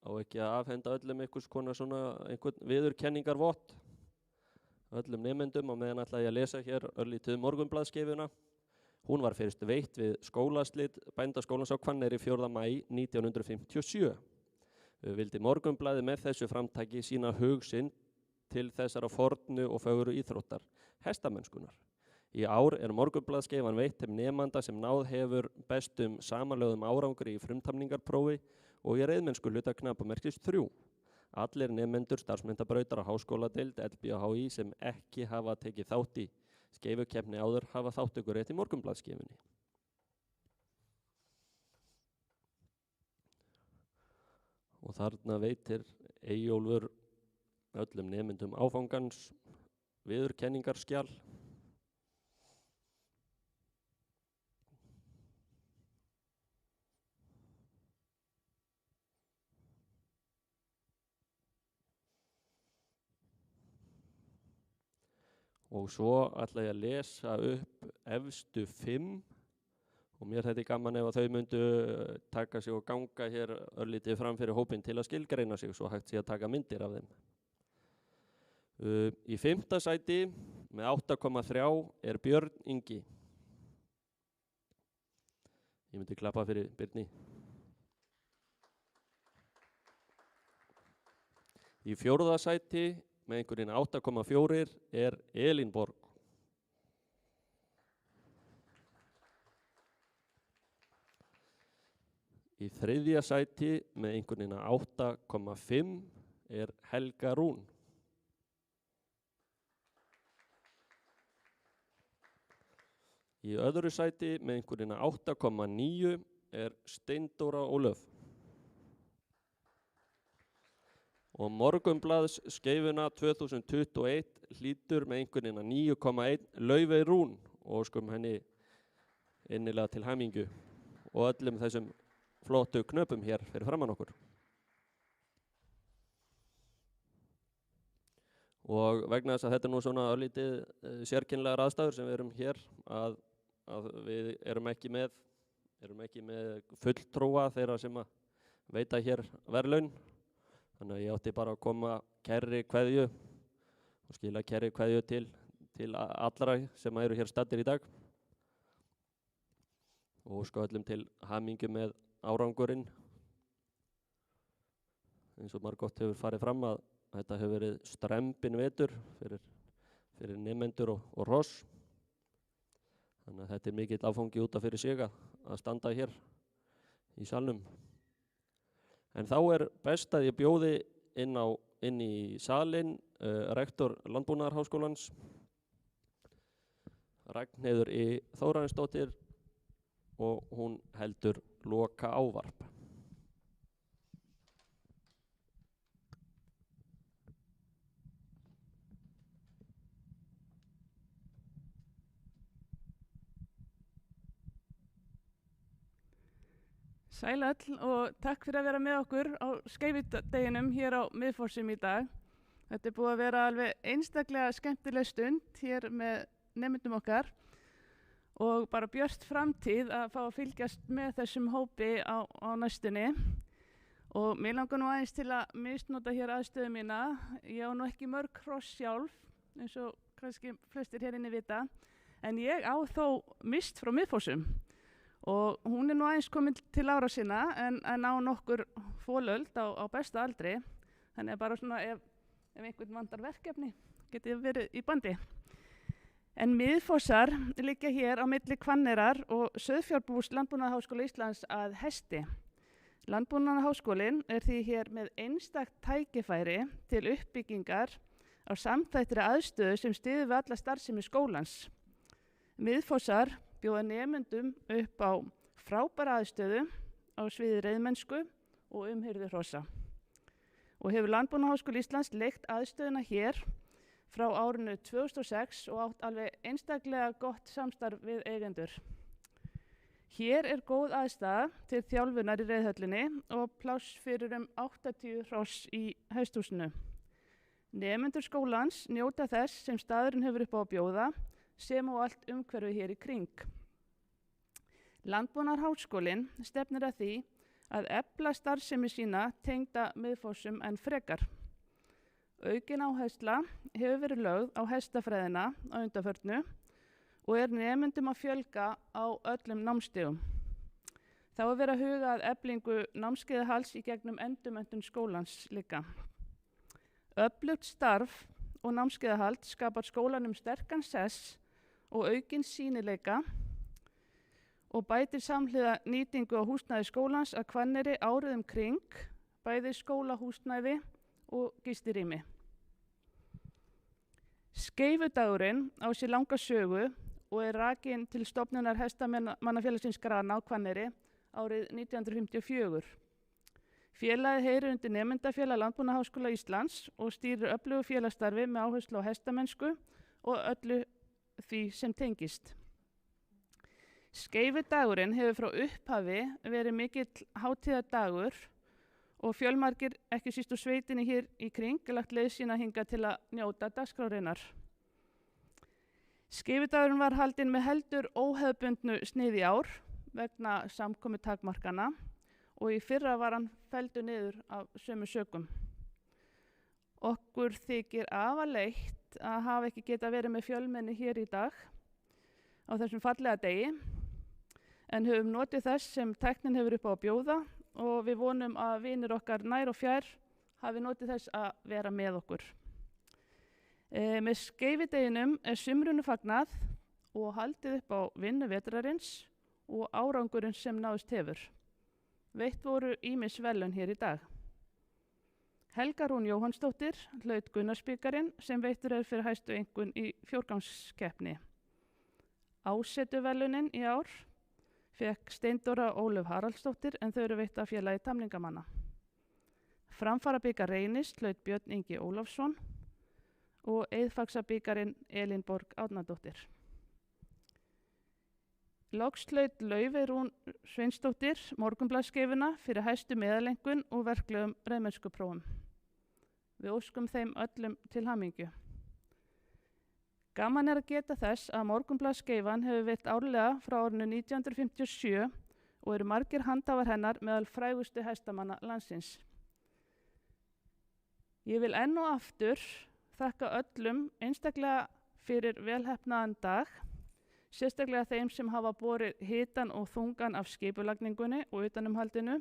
Á ekki að afhenda öllum einhvers konar svona einhvern viðurkenningarvott öllum nemendum, og meðan ætla ég að lesa hér örlítið Morgunblaðsskeifuna. Hún var fyrst veitt við skólaslit Bændaskólans á Hvanneyri 4. maí 1957. Vildi Morgunblaðið með þessu framtaki sína hug sinn til þessara fornu og fögru íþróttar, hestamennskunar. Í ár er Morgunblaðsskeifan veitt þeim nemanda sem náð hefur bestum samanlögðum árangri í frumtamningarprófi og í reiðmennsku hluta knapamerkis 3. Allir nemendur starfsmenntabrautar á háskóladeild LBHÍ sem ekki hafa tekið þátt í skeifukeppni áður hafa þátttökurétt í Morgunblaðsskeifunni. Og þarna veitir Eyjólfur öllum nemendum áfangans viðurkenningarskjal. Og svo ætla ég að lesa upp efstu 5 og mér þetta gaman ef að þau myndu taka sig og ganga hér örlítið fram fyrir hópinn til að skilgreina sig svo hægt sé að taka myndir af þeim. Í 5. sæti með 8,3 er Björn Ingi. Ég myndi klappa fyrir Birni. Í 4. sæti með einhverjum 8,4 er Elín Borg. Í 3. sæti með einhverjum 8,5 er Helga Rún. Í öðru sæti með einhverjum 8,9 er Steindóra Ólöf. Og Morgunblaðsskeifuna 2021 hlýtur með einhverjum 9,1 Laufey Rún og skum henni innilega til hamingju og öllum þessum flottu knöpum hér fyrir framan okkur. Og vegna þess að þetta nú svona örlítið sérkennilegar aðstæður sem við erum hér að við erum ekki með fulltrúa þeirra sem að veita hér verðlaun. Þannig að ég átti bara að koma kærri kveðju og skila kærri kveðju til allra sem eru hér staddir í dag. Og óska öllum til hamingju með árangurinn. Eins og margótt hefur farið fram að þetta hefur verið strembin vetur fyrir nemendur og hross. Þannig að þetta er mikill áfangi út af fyrir sig að standa hér í salnum. En þá er best að ég bjóði inn í salinn rektor Landbúnaðarháskólans, Ragnheiður I. Þórarinsdóttir, og hún heldur loka ávarp. Sæl öll og takk fyrir að vera með okkur á skeifudeginum hér á Miðfossum í dag. Þetta er búið að vera alveg einstaklega skemmtileg stund hér með nemendum okkar og bara björt framtíð að fá að fylgjast með þessum hópi á næstunni. Og mér langar nú aðeins til að misnota hér aðstöðu mína. Ég á nú ekki mörg hross sjálf, eins og kannski flestir hér inni vita, en ég á þó mist frá Miðfossum. Og hún er nú aðeins komin til ára sinna en á nokkur fólöld á besta aldri. Þannig að bara svona ef einhvern vantar verkefni geti verið í bandi. En Miðfossar liggja hér á milli Hvanneyrar og Sauðfjárbús Landbúnaðarháskóla Íslands að Hesti. Landbúnaðarháskólinn er því hér með einstakt tækifæri til uppbyggingar á samþættri aðstöðu sem styður við alla starfsemi skólans. Miðfossar bjóða nemendum upp á frábæra aðstöðu á sviði reiðmennsku og umhirðu hrossa. Og hefur Landbúnaðarháskóli Íslands leigt aðstöðuna hér frá árinu 2006 og átt alveg einstaklega gott samstarf við eigendur. Hér er góð aðstaða til þjálfunar í reiðhöllinni og pláss fyrir 80 hross í hesthúsinu. Nemendur skólans njóta þess sem staðurinn hefur upp á að bjóða, sem og allt umhverfi hér í kring. Landbúnaðarháskólinn stefnir að því að efla starfsemi sína tengda Miðfossum en frekar. Aukin áhersla hefur verið lögð á hestafræðina á undanförnu og nemendum að fjölga á öllum námstigum. Þá er verið að huga að eflingu námskeiðahalds í gegnum endurmenntun skólans líka. Öflugt starf og námskeiðahald skapar skólanum sterkan sess og aukinn sýnileika og bætir samhliða nýtingu á húsnæði skólans að Hvanneyri árið kring, bæði skólahúsnæði og gistirými. Skeifudagurinn á sér langa sögu og rakinn til stofnunar Hestamannafélagsins Grana á Hvanneyri árið 1954. Félagið heyrir undir Nemendafélag Landbúnaðarháskóla Íslands og stýrir öflugu félagsstarfi með áherslu á hestamennsku og öllu því sem tengist. Skeifudagurinn hefur frá upphafi verið mikill hátíðardagur og fjölmargir, ekki síst úr sveitinni hér í kring, lagt leið sína hingað til að njóta dagskrárinnar. Skeifudagurinn var haldinn með heldur óhefðbundnu sniði í ár vegna samkomu takmarkana og í fyrra var hann felldur niður af sömu sökum. Okkur þykir afar leitt að hafa ekki getað verið með fjölmenni hér í dag á þessum fallega degi, en höfum notið þess sem tæknin hefur upp á að bjóða og við vonum að vinir okkar nær og fjær hafi notið þess að vera með okkur. Með skeifideginum er sumrunu fagnað og haldið upp á vinnu vetrarins og árangurinn sem náðist hefur. Veitt voru ýmis verðlaun hér í dag. Helga Rún Jóhannsdóttir hlaut Gunnarsbikarinn sem veittur er fyrir hæstu einkunn í fjórgangskeppni. Ásetuverðlaunin í ár fékk Steindóra Ólöf Haraldsdóttir en þau eru veitt af félagi tamningamanna. Framfarabikar Reynis hlaut Björn Ingi Ólafsson og Eiðfaxabikarinn Elínborg Árnadóttir. Loks hlaut Laufey Rún Sveinsdóttir Morgunblaðskeifuna fyrir hæstu meðalengun og verklegum reiðmennskuprófum. Við óskum þeim öllum til hamingju. Gaman er að geta þess að Morgunblaðskeifan hefur veitt árlega frá árinu 1957 og eru margir handhafar hennar meðal frægustu hestamanna landsins. Ég vil enn og aftur þakka öllum einstaklega fyrir velheppnaðan dag, sérstaklega þeim sem hafa borið hitan og þungan af skipulagningunni og utanumhaldinu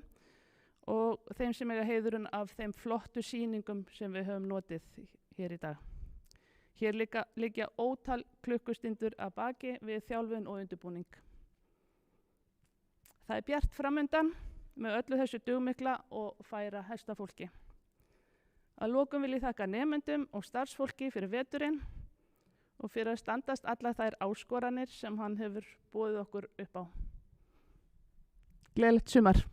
og þeim sem eiga heiðurinn af þeim flottu sýningum sem við höfum notið hér í dag. Hér liggja ótal klukkustundir að baki við þjálfun og undirbúning. Það er bjart framundan með öllu þessu dugmikla og færa hestafólki. Að lokum vil ég þakka nemendum og starfsfólki fyrir veturinn og fyrir að standast allar þær áskoranir sem hann hefur boðið okkur upp á. Gleðilegt sumar.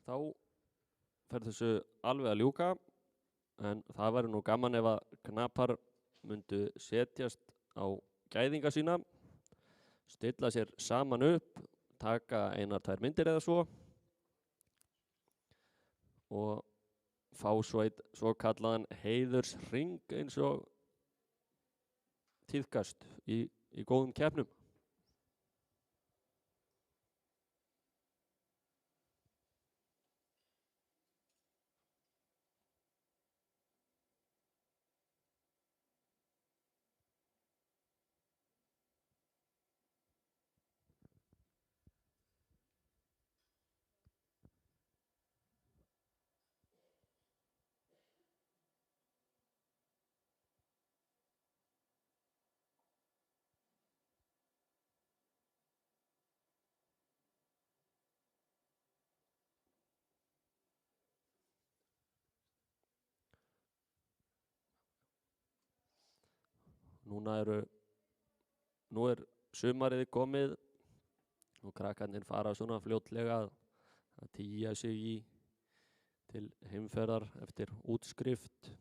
Þá fer þessu alveg að ljúka, en það væri nú gaman ef að knapar myndu setjast á gæðinga sína, stilla sér saman upp, taka 1-2 myndir eða svo og fá svo kallaðan heiðursring eins og tíðkast í góðum keppnum. Nú er sumarið komið og krakkarnir fara svona fljótlega að tygja sig til heimferðar eftir útskrift.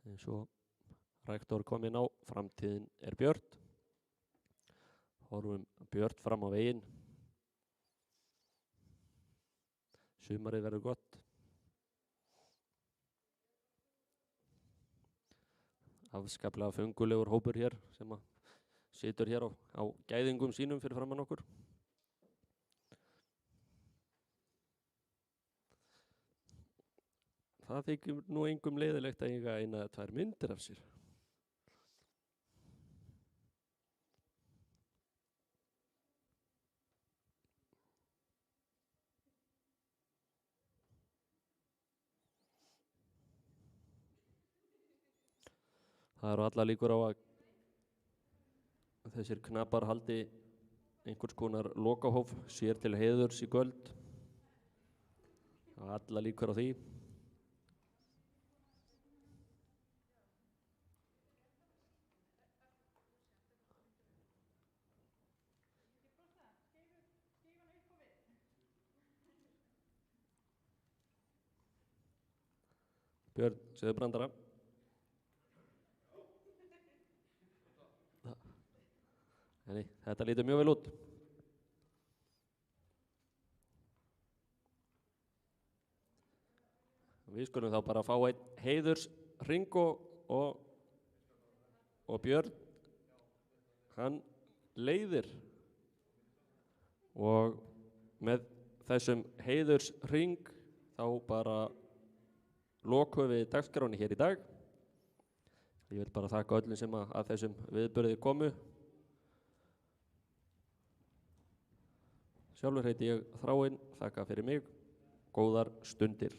eins og rektor kom inn á, framtíðin er björt. Horfum björt fram á veginn. Sumarið verður gott. Afskaplega föngulegur hópur hér sem situr hér á gæðingum sínum fyrir framann okkur. Það þykir nú engum leiðilegt að eiga 1 eða 2 myndir af sér. Það eru allar líkur á að þessir knapar haldi einhvers konar lokahóf sér til heiðurs í kvöld. Það eru allar líkur á því. Björn, segðu brandara. Nei, þetta lítur mjög vel út. Við skulum þá bara fá einn heiðursring og Björn, hann leiðir. Og með þessum heiðursring þá bara lokum við dagskráni hér í dag. Ég vil bara þakka öllum sem að þessum viðburði komu. Sjálfur heiti ég Þráinn, þakka fyrir mig, góðar stundir.